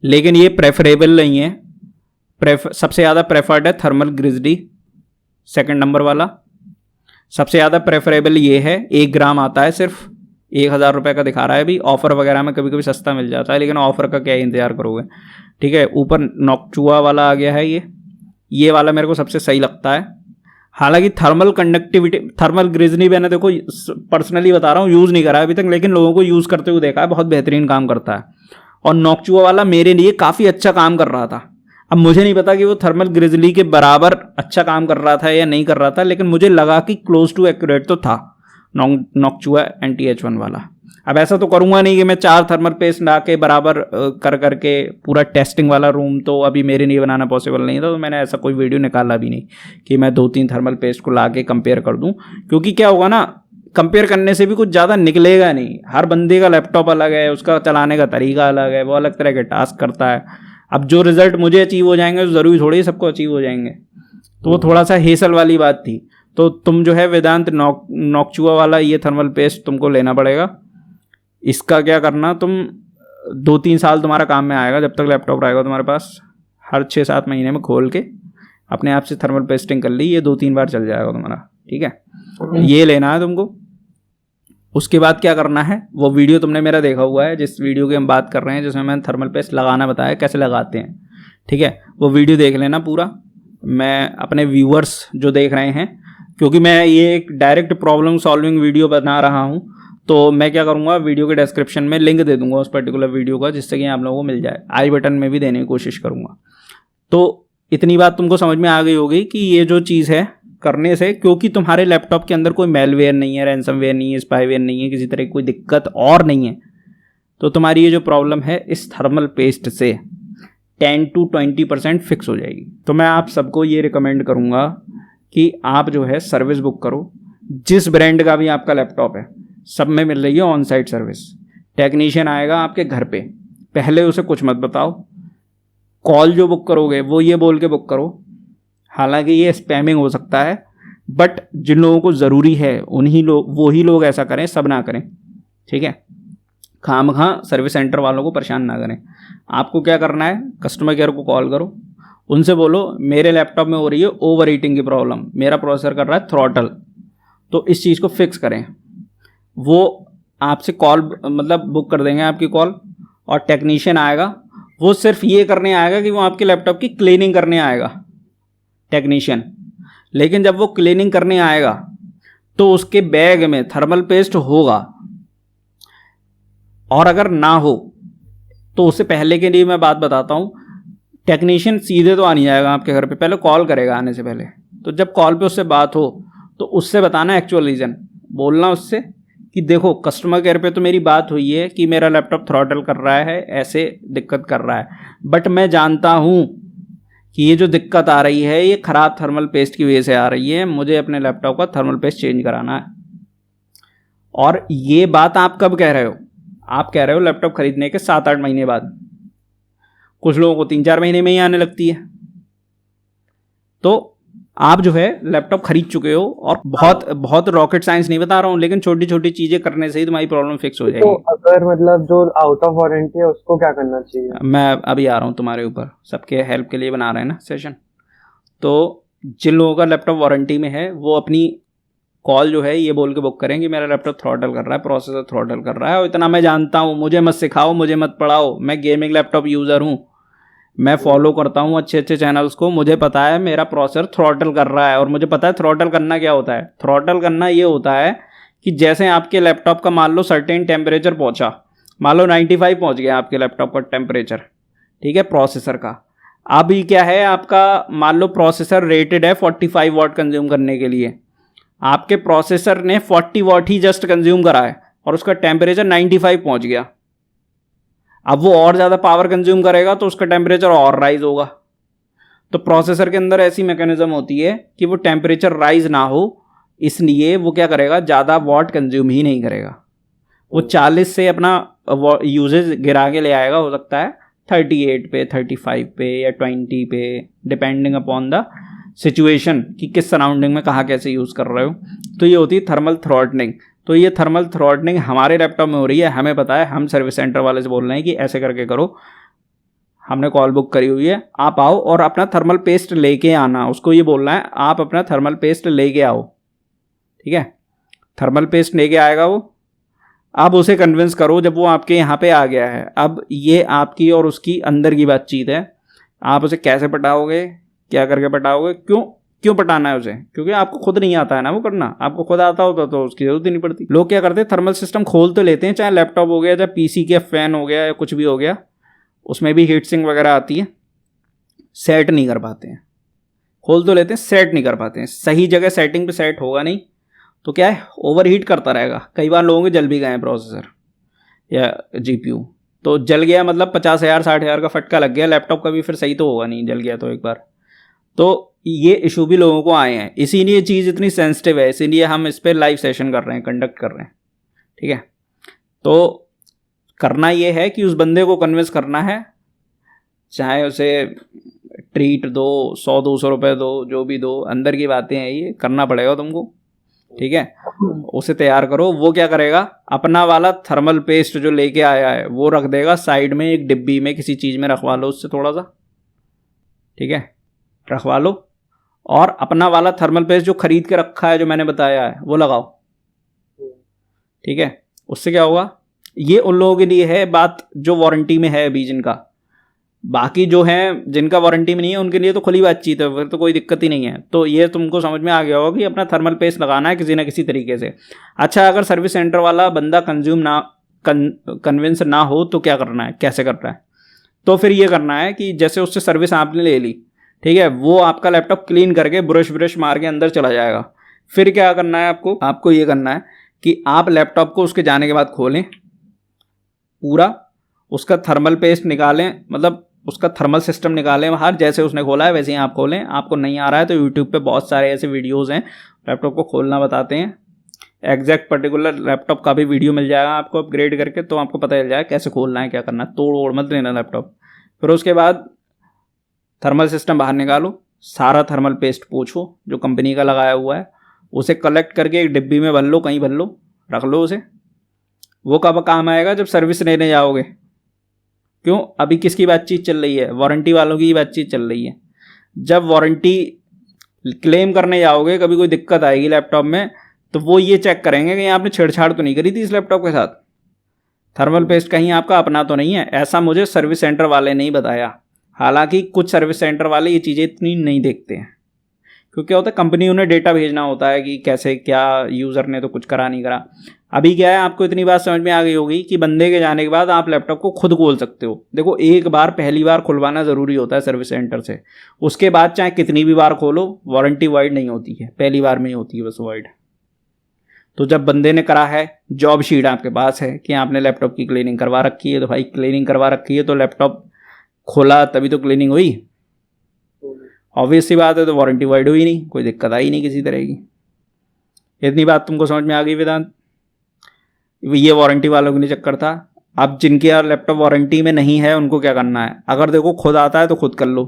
लेकिन ये प्रेफरेबल नहीं है। सबसे ज़्यादा प्रेफर्ड है थर्मल ग्रिजली, सेकंड नंबर वाला। सबसे ज़्यादा प्रेफरेबल ये है, 1 ग्राम आता है, सिर्फ 1000 रुपये का दिखा रहा है अभी। ऑफ़र वगैरह में कभी कभी सस्ता मिल जाता है, लेकिन ऑफ़र का क्या इंतजार करोगे। ठीक है, ऊपर नॉक्चुआ वाला आ गया है, ये वाला मेरे को सबसे सही लगता है। हालांकि थर्मल कंडक्टिविटी, थर्मल ग्रिजली मैंने देखो पर्सनली बता रहा हूँ, यूज़ नहीं करा है अभी तक, लेकिन लोगों को यूज़ करते हुए देखा है, बहुत बेहतरीन काम करता है। और नॉक्चुआ वाला मेरे लिए काफ़ी अच्छा काम कर रहा था। अब मुझे नहीं पता कि वो थर्मल ग्रिजली के बराबर अच्छा काम कर रहा था या नहीं कर रहा था, लेकिन मुझे लगा कि क्लोज टू एक्यूरेट तो था नॉक्चुआ NT-H1 वाला। अब ऐसा तो करूँगा नहीं कि मैं 4 थर्मल पेस्ट ला के बराबर कर करके पूरा टेस्टिंग वाला रूम तो अभी मेरे लिए बनाना पॉसिबल नहीं था, तो मैंने ऐसा कोई वीडियो निकाला भी नहीं कि मैं 2-3 थर्मल पेस्ट को ला के कंपेयर कर दूँ, क्योंकि क्या होगा ना, कंपेयर करने से भी कुछ ज़्यादा निकलेगा नहीं। हर बंदे का लैपटॉप अलग है, उसका चलाने का तरीका अलग है, वो अलग तरह के टास्क करता है। अब जो रिजल्ट मुझे अचीव हो जाएंगे तो ज़रूरी थोड़ी सबको अचीव हो जाएंगे, तो वो थोड़ा सा हेसल वाली बात थी। तो तुम जो है वेदांत नॉक्चुआ वाला ये थर्मल पेस्ट तुमको लेना पड़ेगा। इसका क्या करना, तुम 2-3 साल तुम्हारा काम में आएगा, जब तक लैपटॉप रहेगा तुम्हारे पास। हर 6-7 महीने में खोल के अपने आप से थर्मल पेस्टिंग कर ली, ये 2-3 बार चल जाएगा तुम्हारा। ठीक है, ये लेना है तुमको। उसके बाद क्या करना है, वो वीडियो तुमने मेरा देखा हुआ है, जिस वीडियो की हम बात कर रहे हैं, जिसमें मैंने थर्मल पेस्ट लगाना बताया कैसे लगाते हैं। ठीक है, वो वीडियो देख लेना पूरा। मैं अपने व्यूअर्स जो देख रहे हैं, क्योंकि मैं ये एक डायरेक्ट प्रॉब्लम सॉल्विंग वीडियो बना रहा हूँ, तो मैं क्या करूँगा, वीडियो के डिस्क्रिप्शन में लिंक दे दूँगा उस पर्टिकुलर वीडियो का, जिससे कि आप लोगों को मिल जाए। आई बटन में भी देने की कोशिश करूँगा। तो इतनी बात तुमको समझ में आ गई होगी कि ये जो चीज़ है करने से, क्योंकि तुम्हारे लैपटॉप के अंदर कोई मेलवेयर नहीं है, रैंसमवेयर नहीं है, स्पाईवेयर नहीं है, किसी तरह की कोई दिक्कत और नहीं है, तो तुम्हारी ये जो प्रॉब्लम है इस थर्मल पेस्ट से 10 to 20% फिक्स हो जाएगी। तो मैं आप सबको ये रिकमेंड करूँगा कि आप जो है सर्विस बुक करो। जिस ब्रांड का भी आपका लैपटॉप है, सब में मिल रही है ऑन साइट सर्विस। टेक्नीशियन आएगा आपके घर पे, पहले उसे कुछ मत बताओ। कॉल जो बुक करोगे वो ये बोल के बुक करो, हालांकि ये स्पैमिंग हो सकता है, बट जिन लोगों को ज़रूरी है उन्हीं लोग, वही लोग ऐसा करें, सब ना करें। ठीक है, खामखा सर्विस सेंटर वालों को परेशान ना करें। आपको क्या करना है, कस्टमर केयर को कॉल करो, उनसे बोलो मेरे लैपटॉप में हो रही है ओवर हीटिंग की प्रॉब्लम, मेरा प्रोसेसर कर रहा है थ्रॉटल, तो इस चीज़ को फिक्स करें। वो आपसे कॉल मतलब बुक कर देंगे आपकी कॉल, और टेक्नीशियन आएगा, वो सिर्फ ये करने आएगा कि वो आपके लैपटॉप की क्लीनिंग करने आएगा टेक्नीशियन। लेकिन जब वो क्लीनिंग करने आएगा तो उसके बैग में थर्मल पेस्ट होगा, और अगर ना हो तो उससे पहले के लिए मैं बात बताता हूँ, टेक्नीशियन सीधे तो आ नहीं जाएगा आपके घर पे, पहले कॉल करेगा आने से पहले। तो जब कॉल पे उससे बात हो तो उससे बताना एक्चुअल रीज़न, बोलना उससे कि देखो कस्टमर केयर पे तो मेरी बात हुई है कि मेरा लैपटॉप थ्रॉटल कर रहा है, ऐसे दिक्कत कर रहा है, बट मैं जानता हूँ कि ये जो दिक्कत आ रही है ये ख़राब थर्मल पेस्ट की वजह से आ रही है, मुझे अपने लैपटॉप का थर्मल पेस्ट चेंज कराना है। और ये बात आप कब कह रहे हो, आप कह रहे हो लैपटॉप खरीदने के 7-8 महीने बाद, कुछ लोगों को 3-4 महीने में ही आने लगती है। तो आप जो है लैपटॉप खरीद चुके हो, और बहुत रॉकेट साइंस नहीं बता रहा हूँ, लेकिन छोटी छोटी चीज़ें करने से ही तुम्हारी प्रॉब्लम फिक्स हो जाएगी। तो अगर मतलब जो आउट ऑफ वारंटी है उसको क्या करना चाहिए? मैं अभी आ रहा हूँ तुम्हारे ऊपर, सबके हेल्प के लिए बना रहे हैं ना सेशन। तो जिन लोगों का लैपटॉप वारंटी में है वो अपनी कॉल जो है ये बोल के बुक करें कि मेरा लैपटॉप थ्रॉटल कर रहा है, प्रोसेसर थ्रॉटल कर रहा है, और इतना मैं जानता हूँ, मुझे मत सिखाओ, मुझे मत पढ़ाओ, मैं गेमिंग लैपटॉप यूज़र हूँ, मैं फॉलो करता हूँ अच्छे अच्छे चैनल्स को, मुझे पता है मेरा प्रोसेसर थ्रॉटल कर रहा है, और मुझे पता है थ्रॉटल करना क्या होता है। थ्रॉटल करना ये होता है कि जैसे आपके लैपटॉप का मान लो सर्टेन टेम्परेचर पहुँचा, मान लो 95 पहुँच गया आपके लैपटॉप का टेम्परेचर, ठीक है, प्रोसेसर का। अभी क्या है आपका, मान लो प्रोसेसर रेटेड है 45 वाट कंज्यूम करने के लिए, आपके प्रोसेसर ने 40 वाट ही जस्ट कंज्यूम करा है और उसका टेम्परेचर 95 पहुँच गया। अब वो और ज़्यादा पावर कंज्यूम करेगा तो उसका टेम्परेचर और राइज होगा। तो प्रोसेसर के अंदर ऐसी मैकेनिज्म होती है कि वो टेम्परेचर राइज ना हो, इसलिए वो क्या करेगा, ज़्यादा वॉट कंज्यूम ही नहीं करेगा। वो 40 से अपना यूजेज गिरा के ले आएगा, हो सकता है 38 पे, 35 पे या 20 पे, डिपेंडिंग अपॉन द सिचुएशन कि किस सराउंडिंग में कहाँ कैसे यूज़ कर रहे हो। तो ये होती है थर्मल थ्रॉटलिंग। तो ये थर्मल थ्रॉटलिंग हमारे लैपटॉप में हो रही है, हमें पता है, हम सर्विस सेंटर वाले से बोल रहे हैं कि ऐसे करके करो, हमने कॉल बुक करी हुई है, आप आओ और अपना थर्मल पेस्ट लेके आना। उसको ये बोलना है आप अपना थर्मल पेस्ट लेके आओ, ठीक है। थर्मल पेस्ट लेके आएगा वो, अब उसे कन्विंस करो जब वो आपके यहाँ पे आ गया है। अब ये आपकी और उसकी अंदर की बातचीत है, आप उसे कैसे पटाओगे, क्या करके पटाओगे, क्यों पटाना है उसे, क्योंकि आपको खुद नहीं आता है ना वो करना। आपको खुद आता होता तो उसकी जरूरत ही नहीं पड़ती। लोग क्या करते हैं, थर्मल सिस्टम खोल तो लेते हैं, चाहे लैपटॉप हो गया, चाहे पीसी के फैन हो गया या कुछ भी हो गया, उसमें भी हीट सिंक वगैरह आती है, सेट नहीं कर पाते हैं। खोल तो लेते हैं, सेट नहीं कर पाते हैं, सही जगह सेटिंग पे सेट होगा नहीं तो क्या है, ओवर हीट करता रहेगा। कई बार लोगों के जल भी गए हैं प्रोसेसर या जीपीयू, तो जल गया मतलब 50,000 60,000 का फटका लग गया, लैपटॉप का भी फिर सही तो होगा नहीं, जल गया तो एक बार। तो ये इशू भी लोगों को आए हैं, इसीलिए ये चीज़ इतनी सेंसिटिव है, इसीलिए हम इस पर लाइव सेशन कर रहे हैं, कंडक्ट कर रहे हैं, ठीक है। तो करना ये है कि उस बंदे को कन्विंस करना है, चाहे उसे ट्रीट दो, 100-200 रुपये दो, जो भी दो, अंदर की बातें हैं, ये करना पड़ेगा तुमको, ठीक है। उसे तैयार करो। वो क्या करेगा, अपना वाला थर्मल पेस्ट जो लेके आया है वो रख देगा साइड में, एक डिब्बी में किसी चीज़ में रखवा लो उससे थोड़ा सा, ठीक है, रखवा लो। और अपना वाला थर्मल पेस्ट जो खरीद के रखा है, जो मैंने बताया है, वो लगाओ, ठीक है। उससे क्या होगा, ये उन लोगों के लिए है बात जो वारंटी में है अभी जिनका, बाकी जो है जिनका वारंटी में नहीं है उनके लिए तो खुली बातचीत है, फिर तो कोई दिक्कत ही नहीं है। तो ये तुमको समझ में आ गया होगा कि अपना थर्मल पेस्ट लगाना है किसी ना किसी तरीके से। अच्छा, अगर सर्विस सेंटर वाला बंदा कन्विंस ना हो तो क्या करना है, कैसे करना है, तो फिर ये करना है कि जैसे उससे सर्विस आपने ले ली, ठीक है, वो आपका लैपटॉप क्लीन करके ब्रश मार के अंदर चला जाएगा। फिर क्या करना है आपको ये करना है कि आप लैपटॉप को उसके जाने के बाद खोलें, पूरा उसका थर्मल पेस्ट निकालें, मतलब उसका थर्मल सिस्टम निकालें बाहर, जैसे उसने खोला है वैसे ही आप खोलें। आपको नहीं आ रहा है तो यूट्यूब पे बहुत सारे ऐसे वीडियोज़ हैं, लैपटॉप को खोलना बताते हैं, एग्जैक्ट पर्टिकुलर लैपटॉप का भी वीडियो मिल जाएगा आपको अपग्रेड करके, तो आपको पता चल जाएगा कैसे खोलना है, क्या करना है। तोड़ ओड़ मत लेना लैपटॉप। फिर उसके बाद थर्मल सिस्टम बाहर निकालो, सारा थर्मल पेस्ट पोंछो जो कंपनी का लगाया हुआ है, उसे कलेक्ट करके एक डिब्बी में भर लो, कहीं भर लो, रख लो उसे। वो कब काम आएगा, जब सर्विस लेने जाओगे। क्यों, अभी किसकी बातचीत चल रही है, वारंटी वालों की बातचीत चल रही है। जब वारंटी क्लेम करने जाओगे, कभी कोई दिक्कत आएगी लैपटॉप में, तो वो ये चेक करेंगे कि आपने छेड़छाड़ तो नहीं करी थी इस लैपटॉप के साथ, थर्मल पेस्ट कहीं आपका अपना तो नहीं है। ऐसा मुझे सर्विस सेंटर वाले ने ही बताया। हालांकि कुछ सर्विस सेंटर वाले ये चीज़ें इतनी नहीं देखते हैं, क्योंकि क्या होता है, कंपनी उन्हें डेटा भेजना होता है कि कैसे क्या यूज़र ने तो कुछ करा नहीं करा। अभी क्या है, आपको इतनी बात समझ में आ गई होगी कि बंदे के जाने के बाद आप लैपटॉप को खुद खोल सकते हो। देखो, एक बार पहली बार खुलवाना ज़रूरी होता है सर्विस सेंटर से, उसके बाद चाहे कितनी भी बार खोलो वारंटी वाइड नहीं होती है, पहली बार में ही होती है बस वाइड। तो जब बंदे ने करा है, जॉब शीट आपके पास है कि आपने लैपटॉप की क्लीनिंग करवा रखी है, तो भाई क्लीनिंग करवा रखी है तो लैपटॉप खोला तभी तो क्लीनिंग हुई, ऑब्वियस सी बात है। तो वारंटी वाइड हुई नहीं, कोई दिक्कत आई नहीं किसी तरह की। इतनी बात तुमको समझ में आ गई वेदांत। ये वारंटी वालों के लिए चक्कर था। अब जिनके यार लैपटॉप वारंटी में नहीं है उनको क्या करना है, अगर देखो खुद आता है तो खुद कर लो,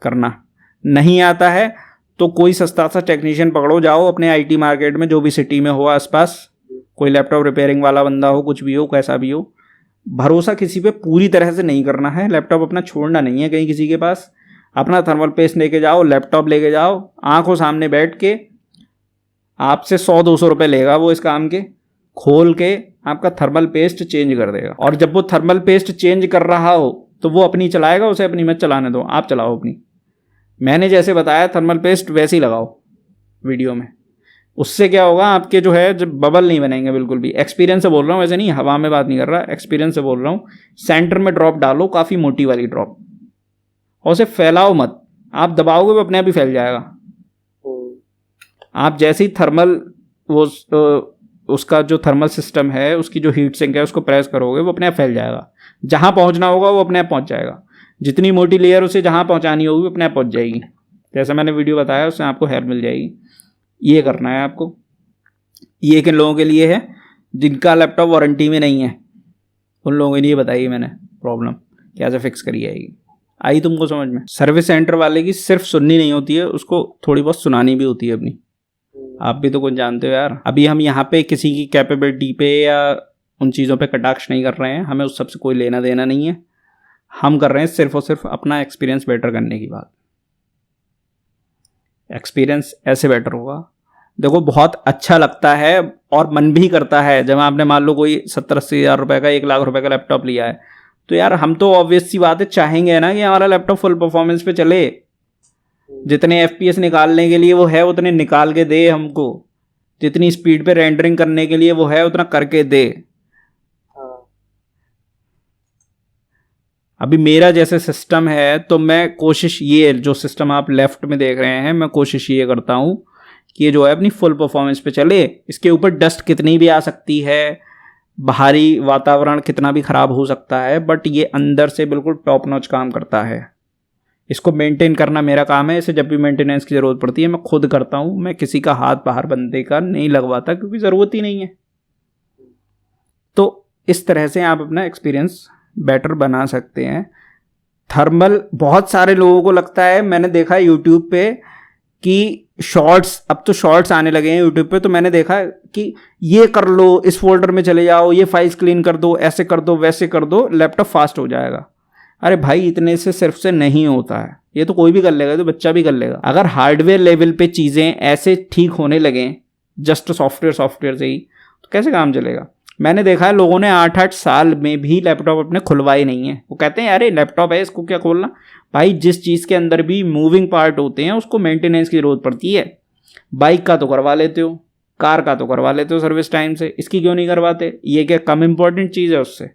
करना नहीं आता है तो कोई सस्ता सा टेक्नीशियन पकड़ो, जाओ अपने आईटी मार्केट में जो भी सिटी में हो आसपास, कोई लैपटॉप रिपेयरिंग वाला बंदा हो, कुछ भी हो, कैसा भी हो। भरोसा किसी पे पूरी तरह से नहीं करना है, लैपटॉप अपना छोड़ना नहीं है कहीं किसी के पास। अपना थर्मल पेस्ट लेके जाओ, लैपटॉप लेके जाओ, आंखों सामने बैठ के आपसे 100-200 रुपये लेगा वो इस काम के, खोल के आपका थर्मल पेस्ट चेंज कर देगा। और जब वो थर्मल पेस्ट चेंज कर रहा हो तो वो अपनी चलाएगा, उसे अपनी मत चलाने दो, आप चलाओ अपनी। मैंने जैसे बताया थर्मल पेस्ट वैसे ही लगाओ वीडियो में। उससे क्या होगा, आपके जो है जब बबल नहीं बनेंगे बिल्कुल भी। एक्सपीरियंस से बोल रहा हूँ, वैसे नहीं हवा में बात नहीं कर रहा, एक्सपीरियंस से बोल रहा हूँ। सेंटर में ड्रॉप डालो, काफ़ी मोटी वाली ड्रॉप, और उसे फैलाओ मत। आप दबाओगे वो अपने आप ही फैल जाएगा। आप जैसे ही थर्मल वो उसका जो थर्मल सिस्टम है, उसकी जो हीट सिंक है, उसको प्रेस करोगे वो अपने आप फैल जाएगा। जहाँ पहुँचना होगा वो अपने आप पहुँच जाएगा। जितनी मोटी लेयर उसे जहाँ पहुँचानी होगी वो अपने आप पहुँच जाएगी। जैसा मैंने वीडियो बताया उससे आपको हेल्प मिल जाएगी। ये करना है आपको। ये किन लोगों के लिए है? जिनका लैपटॉप वारंटी में नहीं है, उन लोगों के लिए बताइए मैंने प्रॉब्लम कैसे फिक्स करी जाएगी। आई तुमको समझ में? सर्विस सेंटर वाले की सिर्फ सुननी नहीं होती है, उसको थोड़ी बहुत सुनानी भी होती है अपनी। आप भी तो कुछ जानते हो यार। अभी हम यहाँ पे किसी की कैपेबिलिटी पे या उन चीज़ों पे कटाक्ष नहीं कर रहे हैं, हमें उस सबसे कोई लेना देना नहीं है। हम कर रहे हैं सिर्फ और सिर्फ अपना एक्सपीरियंस बेटर करने की बात। एक्सपीरियंस ऐसे बेटर होगा, देखो बहुत अच्छा लगता है और मन भी करता है। जब आपने मान लो कोई 70-80 हज़ार रुपये का 1 लाख रुपए का लैपटॉप लिया है, तो यार हम तो ऑब्वियस सी बात है चाहेंगे ना कि हमारा लैपटॉप फुल परफॉर्मेंस पे चले। जितने FPS निकालने के लिए वो है उतने निकाल के दे हमको, जितनी स्पीड पे रेंडरिंग करने के लिए वो है उतना करके दे। अभी मेरा जैसे सिस्टम है तो मैं कोशिश, ये जो सिस्टम आप लेफ्ट में देख रहे हैं, मैं कोशिश ये करता हूँ कि ये जो है अपनी फुल परफॉर्मेंस पे चले। इसके ऊपर डस्ट कितनी भी आ सकती है, बाहरी वातावरण कितना भी ख़राब हो सकता है, बट ये अंदर से बिल्कुल टॉप नॉच काम करता है। इसको मेंटेन करना मेरा काम है। इसे जब भी मेंटेनेंस की ज़रूरत पड़ती है मैं खुद करता हूँ। मैं किसी का हाथ बाहर बंदे का नहीं लगवाता क्योंकि ज़रूरत ही नहीं है। तो इस तरह से आप अपना एक्सपीरियंस बेटर बना सकते हैं। थर्मल बहुत सारे लोगों को लगता है, मैंने देखा है यूट्यूब पे कि शॉर्ट्स, अब तो शॉर्ट्स आने लगे हैं यूट्यूब पे, तो मैंने देखा कि ये कर लो, इस फोल्डर में चले जाओ, ये फाइल्स क्लीन कर दो, ऐसे कर दो, वैसे कर दो, लैपटॉप फास्ट हो जाएगा। अरे भाई इतने से सिर्फ से नहीं होता है। ये तो कोई भी कर लेगा, तो बच्चा भी कर लेगा। अगर हार्डवेयर लेवल पे चीज़ें ऐसे ठीक होने लगें जस्ट सॉफ्टवेयर से ही, तो कैसे काम चलेगा? मैंने देखा है लोगों ने 8-8 साल में भी लैपटॉप अपने खुलवाए नहीं है। वो कहते हैं अरे लैपटॉप है इसको क्या खोलना। भाई जिस चीज़ के अंदर भी मूविंग पार्ट होते हैं उसको मेंटेनेंस की ज़रूरत पड़ती है। बाइक का तो करवा लेते हो, कार का तो करवा लेते हो सर्विस टाइम से, इसकी क्यों नहीं करवाते? ये क्या कम इम्पोर्टेंट चीज़ है उससे?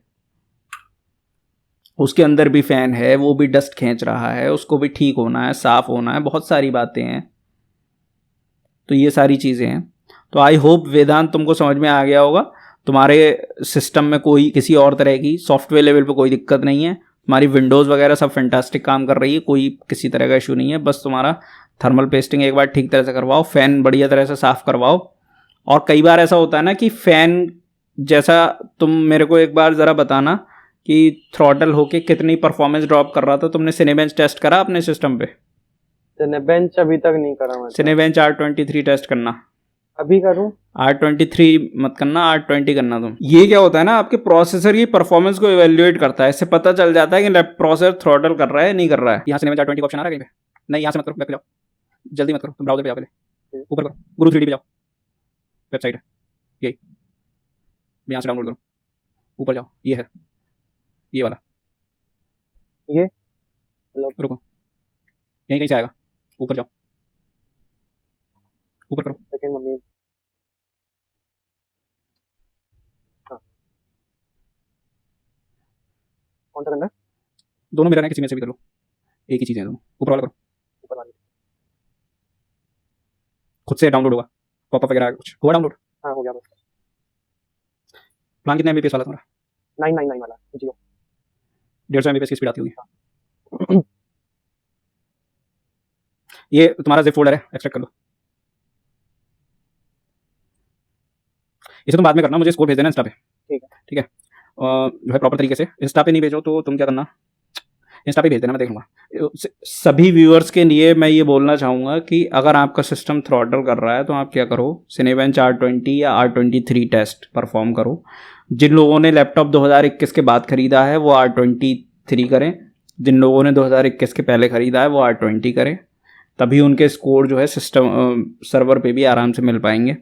उसके अंदर भी फ़ैन है, वो भी डस्ट खींच रहा है, उसको भी ठीक होना है, साफ़ होना है, बहुत सारी बातें हैं। तो ये सारी चीज़ें हैं। तो आई होप वेदांत तुमको समझ में आ गया होगा। तुम्हारे सिस्टम में कोई किसी और तरह की सॉफ्टवेयर लेवल पे कोई दिक्कत नहीं है। तुम्हारी विंडोज़ वगैरह सब फैंटास्टिक काम कर रही है, कोई किसी तरह का इशू नहीं है। बस तुम्हारा थर्मल पेस्टिंग एक बार ठीक तरह से करवाओ, फ़ैन बढ़िया तरह से साफ़ करवाओ। और कई बार ऐसा होता है ना कि फ़ैन जैसा, तुम मेरे को एक बार ज़रा बताना कि थ्रॉटल होके कितनी परफॉर्मेंस ड्रॉप कर रहा था। तुमने सिनेबेंच टेस्ट करा अपने सिस्टम पे? सिनेबेंच अभी तक नहीं करा मैं। सिनेबेंच R23 टेस्ट करना। अभी करूं? R23 मत करना, R20 करना तुम। ये क्या होता है ना, आपके प्रोसेसर की परफॉर्मेंस को इवेल्युएट करता है। इससे पता चल जाता है कि प्रोसेसर थ्रॉटल कर रहा है नहीं कर रहा है। यहाँ सिनेबेंच R20 का ऑप्शन आ रहा है कहीं पे? नहीं, यहाँ से मत करो, बैक पे जाओ, जल्दी मत करो, तुम ब्राउजर पे जाओ, पहले ऊपर करो, गुरु 3D पे जाओ, वेबसाइट है यही, यहाँ से डाउनलोड करो, ऊपर जाओ, ये है ये वाला, ये रुको, यहीं कहीं से आएगा, ऊपर जाओ, ऊपर करो, सेकंड मम्मी। हाँ, कौन सा करना है? दोनों मिरर है, किसी में से भी कर लो, एक ही चीज़ है दोनों। ऊपर वाला करो, ऊपर वाली। खुद से डाउनलोड होगा, पॉपअप वगैरह कुछ हुआ डाउनलोड? हाँ हो गया बस। प्लान कितने MBPS वाला तुम्हारा? 999 वाला जियो। 150 MBPS की स्पीड आती होगी। ये तुम्हारा जिप फोल्डर है, एक्सट्रैक्ट कर लो। इसे तुम बाद में करना, मुझे स्कोर भेज देना इंस्टा पे। ठीक है जो है प्रॉपर तरीके से। इंस्टा पे नहीं भेजो तो तुम क्या करना, इंस्टा पे भेज देना, मैं देख लूँगा। सभी व्यूअर्स के लिए मैं ये बोलना चाहूँगा कि अगर आपका सिस्टम थ्रॉटल कर रहा है तो आप क्या करो, सिनेबेंच R20 या R23 टेस्ट परफॉर्म करो। जिन लोगों ने लैपटॉप 2021 के बाद ख़रीदा है वो R23 करें, जिन लोगों ने 2021 के पहले ख़रीदा है वो R20 करें, तभी उनके स्कोर जो है सिस्टम सर्वर पे भी आराम से मिल पाएंगे।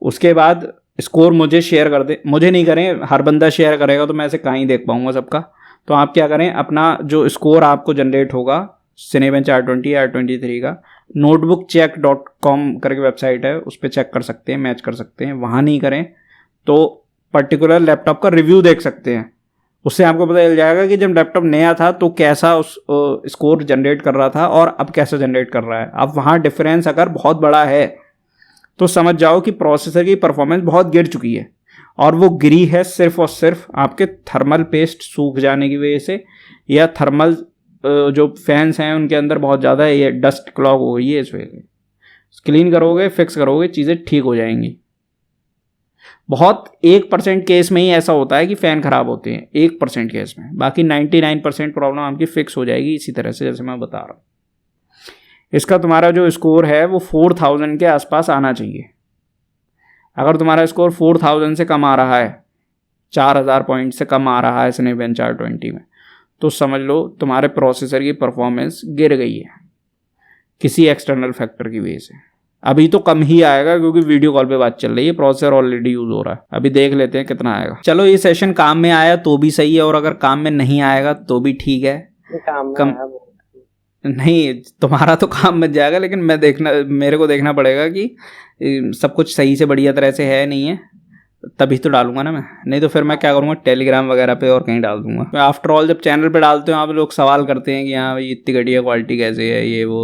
उसके बाद स्कोर मुझे शेयर कर दे, मुझे नहीं करें, हर बंदा शेयर करेगा तो मैं ऐसे कहाँ ही देख पाऊँगा सबका। तो आप क्या करें, अपना जो स्कोर आपको जनरेट होगा सिनेबेंच R20 या R23 का, notebookcheck.com करके वेबसाइट है, उस पर चेक कर सकते हैं, मैच कर सकते हैं। वहाँ नहीं करें तो पर्टिकुलर लैपटॉप का रिव्यू देख सकते हैं, उससे आपको पता चल जाएगा कि जब लैपटॉप नया था तो कैसा उस स्कोर जनरेट कर रहा था और अब कैसे जनरेट कर रहा है। अब वहाँ डिफरेंस अगर बहुत बड़ा है तो समझ जाओ कि प्रोसेसर की परफॉर्मेंस बहुत गिर चुकी है, और वो गिरी है सिर्फ और सिर्फ आपके थर्मल पेस्ट सूख जाने की वजह से, या थर्मल जो फैंस हैं उनके अंदर बहुत ज़्यादा ये डस्ट क्लॉग हो गई है, इस वजह से। क्लीन करोगे, फिक्स करोगे, चीज़ें ठीक हो जाएंगी। बहुत 1% केस में ही ऐसा होता है कि फ़ैन ख़राब होते हैं, 1% केस में, बाकी 99% प्रॉब्लम आपकी फिक्स हो जाएगी इसी तरह से जैसे मैं बता रहा हूँ। इसका तुम्हारा जो स्कोर है वो 4000 के आसपास आना चाहिए। अगर तुम्हारा स्कोर 4000 से कम आ रहा है, 4000 पॉइंट से कम आ रहा है स्नैपड्रैगन 420 में, तो समझ लो तुम्हारे प्रोसेसर की परफॉर्मेंस गिर गई है किसी एक्सटर्नल फैक्टर की वजह से। अभी तो कम ही आएगा क्योंकि वीडियो कॉल पे बात चल रही है, प्रोसेसर ऑलरेडी यूज़ हो रहा है। अभी देख लेते हैं कितना आएगा। चलो ये सेशन काम में आया तो भी सही है, और अगर काम में नहीं आएगा तो भी ठीक है। काम नहीं, तुम्हारा तो काम में जाएगा, लेकिन मेरे को देखना पड़ेगा कि सब कुछ सही से बढ़िया तरह से है नहीं है, तभी तो डालूंगा ना मैं। नहीं तो फिर मैं क्या करूँगा, टेलीग्राम वगैरह पे और कहीं डाल दूंगा। आफ्टर ऑल जब चैनल पे डालते हो आप लोग सवाल करते हैं कि हाँ इतनी घटिया क्वालिटी कैसे है, ये वो,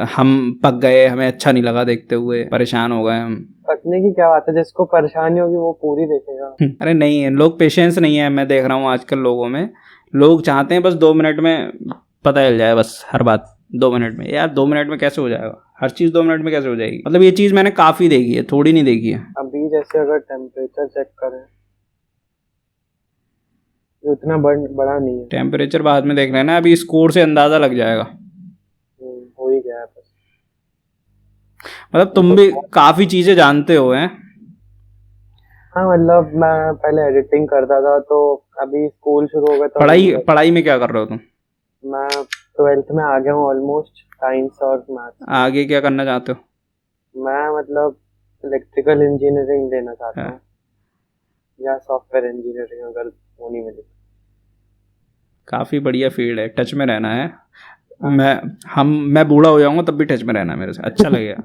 हम पक गए, हमें अच्छा नहीं लगा देखते हुए, परेशान हो गए हम। पकने की क्या बात है, जिसको परेशानी होगी वो पूरी देखेगा। अरे नहीं है, लोग पेशेंस नहीं है। मैं देख रहा हूँ आजकल लोगों में, लोग चाहते हैं बस 2 मिनट में पता चल जाए, बस हर बात 2 मिनट में। यार 2 मिनट में कैसे हो जाएगा, हर चीज़ 2 मिनट में कैसे हो जाएगी? मतलब ये चीज़ मैंने काफ़ी देखी है, थोड़ी नहीं देखी है। अभी जैसे अगर टेम्परेचर चेक करें, उतना बड़ा नहीं है। टेम्परेचर बाद में देख लेना, अभी स्कोर से अंदाज़ा लग जाएगा। हो ही गया है बस। मतलब तुम भी काफ़ी चीज़ें जानते हो हैं। हाँ, मतलब मैं पहले एडिटिंग करता था, तो अभी स्कूल शुरू हो गया। तो पढ़ाई में क्या कर रहे हो तुम? मैं 12th में आ गया हूँ ऑलमोस्ट, साइंस और मैथ्स। आगे क्या करना चाहते हो? मैं मतलब इलेक्ट्रिकल इंजीनियरिंग लेना चाहता हूँ, या सॉफ्टवेयर इंजीनियरिंग अगर होनी मिले। काफ़ी बढ़िया फील्ड है, टच में रहना है। मैं बूढ़ा हो जाऊंगा तब भी टच में रहना मेरे से, अच्छा लगेगा।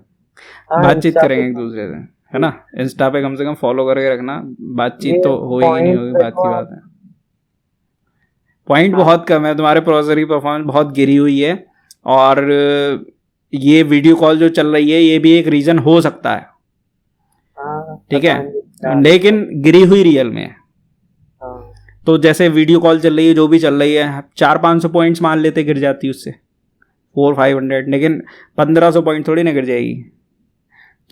बातचीत करेंगे एक दूसरे से, है ना। इंस्टा पे कम से कम फॉलो करके रखना, बातचीत तो हो ही नहीं होगी, बात की बात है। पॉइंट बहुत कम है, तुम्हारे प्रोसेसर की परफॉर्मेंस बहुत गिरी हुई है, और ये वीडियो कॉल जो चल रही है ये भी एक रीज़न हो सकता है, ठीक है, लेकिन गिरी हुई रियल में है। तो जैसे वीडियो कॉल चल रही है, जो भी चल रही है, 400-500 पॉइंट्स मान लेते गिर जाती उससे, 400-500, लेकिन 1500 पॉइंट थोड़ी ना गिर जाएगी।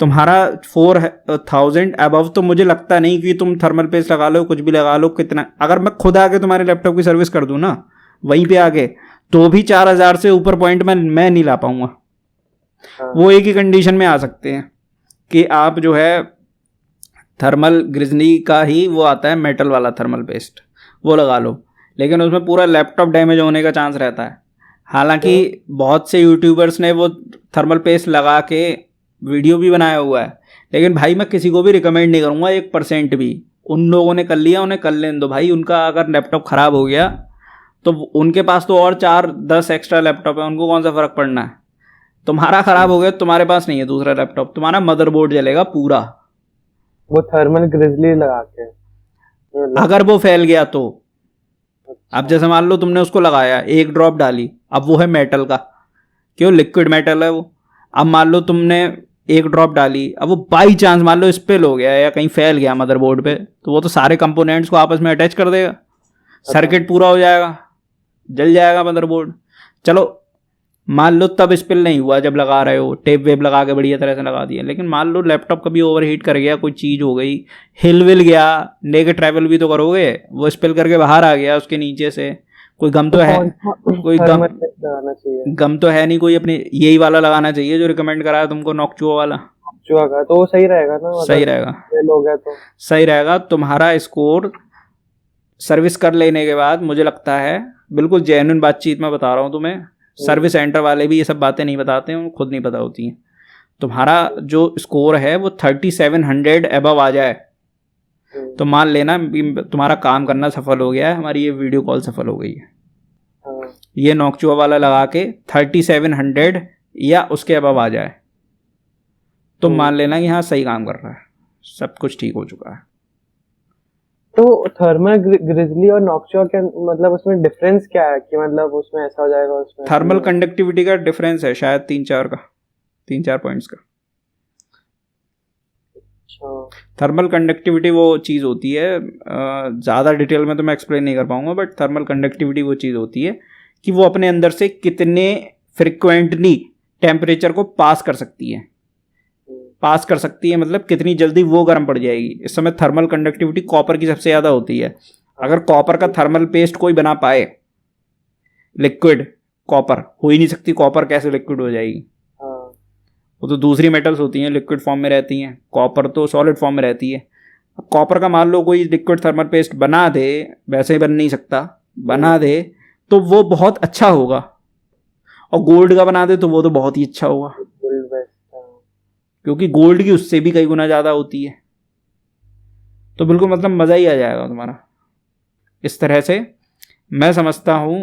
तुम्हारा 4000 अबव तो मुझे लगता नहीं कि तुम थर्मल पेस्ट लगा लो, कुछ भी लगा लो, कितना, अगर मैं खुद आके तुम्हारे लैपटॉप की सर्विस कर दूँ ना वहीं पे आके, तो भी 4000 से ऊपर पॉइंट मैं नहीं ला पाऊंगा। वो एक ही कंडीशन में आ सकते हैं कि आप जो है थर्मल ग्रिजली का ही वो आता है मेटल वाला थर्मल पेस्ट, वो लगा लो, लेकिन उसमें पूरा लैपटॉप डैमेज होने का चांस रहता है। हालांकि बहुत से यूट्यूबर्स ने वो थर्मल पेस्ट लगा के वीडियो भी बनाया हुआ है, लेकिन भाई मैं किसी को भी रिकमेंड नहीं करूँगा 1% भी। उन लोगों ने कर लिया, उन्हें कर लेने दो भाई। उनका अगर लैपटॉप ख़राब हो गया तो उनके पास तो और 4-10 एक्स्ट्रा लैपटॉप है, उनको कौन सा फ़र्क पड़ना है। तुम्हारा ख़राब हो गया, तुम्हारे पास नहीं है दूसरा लैपटॉप, तुम्हारा मदरबोर्ड जलेगा पूरा, वो थर्मल ग्रिजली लगा के। अगर वो फैल गया तो। अब जैसे मान लो तुमने उसको लगाया, एक ड्रॉप डाली, अब वो है मेटल का, क्यों, लिक्विड मेटल है वो। अब मान लो तुमने एक ड्रॉप डाली, अब वो बाई चांस मान लो स्पिल हो गया या कहीं फैल गया मदरबोर्ड पे, तो वो तो सारे कंपोनेंट्स को आपस में अटैच कर देगा, सर्किट पूरा हो जाएगा, जल जाएगा मदरबोर्ड। चलो मान लो तब स्पिल नहीं हुआ, जब लगा रहे हो टेप वेप लगा के बढ़िया तरह से लगा दिया, लेकिन मान लो लैपटॉप कभी ओवरहीट कर गया, कोई चीज़ हो गई, हिल विल गया, लेके ट्रैवल भी तो करोगे, वो स्पिल करके बाहर आ गया उसके नीचे से, कोई गम तो है, कोई गम तो है नहीं कोई, अपने यही वाला लगाना चाहिए जो रिकमेंड करा है तुमको, नॉक्चुआ वाला, तो वो सही रहेगा ना, सही रहेगा, तो सही रहेगा। तुम्हारा स्कोर सर्विस कर लेने के बाद मुझे लगता है, बिल्कुल जेन्युइन बातचीत में बता रहा हूँ तुम्हें, सर्विस सेंटर वाले भी ये सब बातें नहीं बताते हैं, उनको खुद नहीं पता होती हैं। तुम्हारा जो स्कोर है वो 3700 अबव आ जाए तो मान लेना तुम्हारा काम करना सफल हो गया है, हमारी ये वीडियो कॉल सफल हो गई है। ये नॉक्चुआ वाला लगा के 3700 या उसके अबव आ जाए तो मान लेना कि हाँ सही काम कर रहा है, सब कुछ ठीक हो चुका है। तो थर्मल ग्रिजली और नॉक्चुआ के मतलब उसमें डिफरेंस क्या है, कि मतलब उसमें ऐसा हो जाएगा, उसमें थर्मल कंडक्टिविटी का डिफरेंस है शायद 3-4 पॉइंट्स का। अच्छा। थर्मल कंडक्टिविटी वो चीज़ होती है, ज़्यादा डिटेल में तो मैं एक्सप्लेन नहीं कर पाऊंगा, बट थर्मल कंडक्टिविटी वो चीज़ होती है कि वो अपने अंदर से कितने फ्रिक्वेंटली टेम्परेचर को पास कर सकती है। पास कर सकती है मतलब कितनी जल्दी वो गर्म पड़ जाएगी। इस समय थर्मल कंडक्टिविटी कॉपर की सबसे ज़्यादा होती है। अगर कॉपर का थर्मल पेस्ट कोई बना पाए, लिक्विड कॉपर हो ही नहीं सकती, कॉपर कैसे लिक्विड हो जाएगी? वो तो दूसरी मेटल्स होती हैं लिक्विड फॉर्म में रहती हैं, कॉपर तो सॉलिड फॉर्म में रहती है। अब कॉपर का मान लो कोई लिक्विड थर्मल पेस्ट बना दे, वैसे ही बन नहीं सकता, बना दे तो वो बहुत अच्छा होगा, और गोल्ड का बना दे तो वो तो बहुत ही अच्छा होगा, क्योंकि गोल्ड की उससे भी कई गुना ज़्यादा होती है। तो बिल्कुल मतलब मज़ा ही आ जाएगा तुम्हारा। इस तरह से मैं समझता हूँ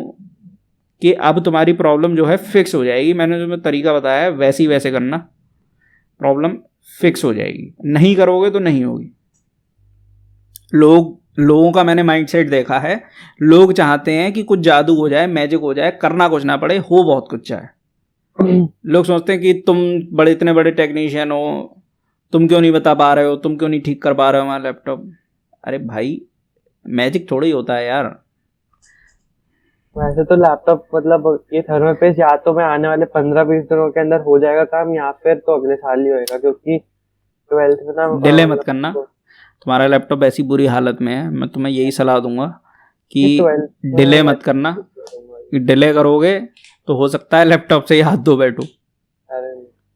कि अब तुम्हारी प्रॉब्लम जो है फिक्स हो जाएगी। मैंने तुम्हें तरीका बताया है, वैसे ही वैसे करना, प्रॉब्लम फिक्स हो जाएगी। नहीं करोगे तो नहीं होगी। लोगों का मैंने माइंडसेट देखा है, लोग चाहते हैं कि कुछ जादू हो जाए, मैजिक हो जाए, करना कुछ ना पड़े, हो बहुत कुछ चाहे। लोग सोचते हैं कि तुम इतने बड़े टेक्नीशियन हो, तुम क्यों नहीं बता पा रहे हो, तुम क्यों नहीं ठीक कर पा रहे हो हमारा लैपटॉप। अरे भाई, मैजिक थोड़ा ही होता है यार। वैसे तो लैपटॉप मतलब ये थर्मल पेस्ट या तो मैं आने वाले 15-20 दिनों के अंदर हो जाएगा काम, या फिर तो अगले साल ही होएगा, क्योंकि 12th में ना डिले मत करना। तुम्हारा लैपटॉप ऐसी बुरी हालत में है, मैं तुम्हें यही सलाह दूंगा कि डिले मत करना। डिले करोगे तो हो सकता है लैपटॉप से ही हाथ धो बैठो।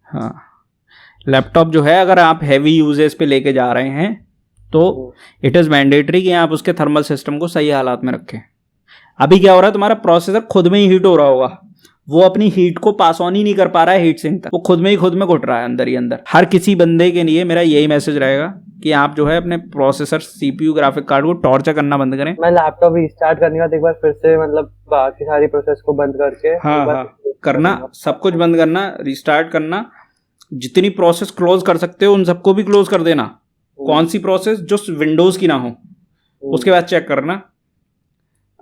हाँ, लैपटॉप जो है अगर आप हैवी यूजेस पे लेके जा रहे हैं तो इट इज़ मैंडेटरी कि आप उसके थर्मल सिस्टम को सही हालात में रखें। अभी क्या हो रहा है, तुम्हारा प्रोसेसर खुद में ही हीट हो रहा होगा, वो अपनी हीट को पास ऑन ही नहीं कर पा रहा है हीट सिंक तक, वो खुद में घुट रहा है अंदर ही अंदर। हर किसी बंदे के लिए मेरा यही मैसेज रहेगा कि आप जो है अपने प्रोसेसर, सीपीयू, ग्राफिक कार्ड को टॉर्चर करना बंद करें। मैं लैपटॉप रिस्टार्ट करने के बाद एक बार फिर से मतलब बाकी सारी प्रोसेस को बंद करके हाँ करना, सब कुछ बंद करना, रिस्टार्ट करना। जितनी प्रोसेस क्लोज कर सकते हो उन सबको भी क्लोज कर देना। कौन सी प्रोसेस जो विंडोज़ की ना हो, उसके बाद चेक करना।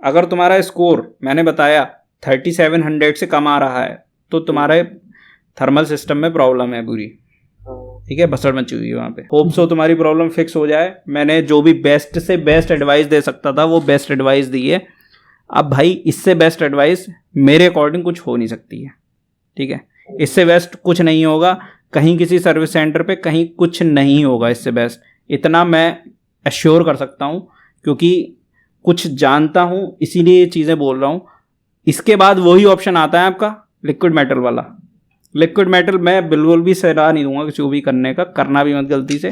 अगर तुम्हारा स्कोर मैंने बताया 3700 से कम आ रहा है तो तुम्हारे थर्मल सिस्टम में प्रॉब्लम है बुरी। ठीक है, बसड़ मची हुई है वहाँ पे। होप सो तुम्हारी प्रॉब्लम फिक्स हो जाए। मैंने जो भी बेस्ट से बेस्ट एडवाइस दे सकता था वो बेस्ट एडवाइस दी है। अब भाई इससे बेस्ट एडवाइस मेरे अकॉर्डिंग कुछ हो नहीं सकती है। ठीक है, इससे बेस्ट कुछ नहीं होगा कहीं किसी सर्विस सेंटर पे, कहीं कुछ नहीं होगा इससे बेस्ट। इतना मैं एश्योर कर सकता हूँ क्योंकि कुछ जानता हूँ, इसीलिए ये चीज़ें बोल रहा हूँ। इसके बाद वही ऑप्शन आता है आपका लिक्विड मेटल वाला। लिक्विड मेटल मैं बिल्कुल भी सलाह नहीं दूंगा किसी को भी करने का, करना भी मत गलती से।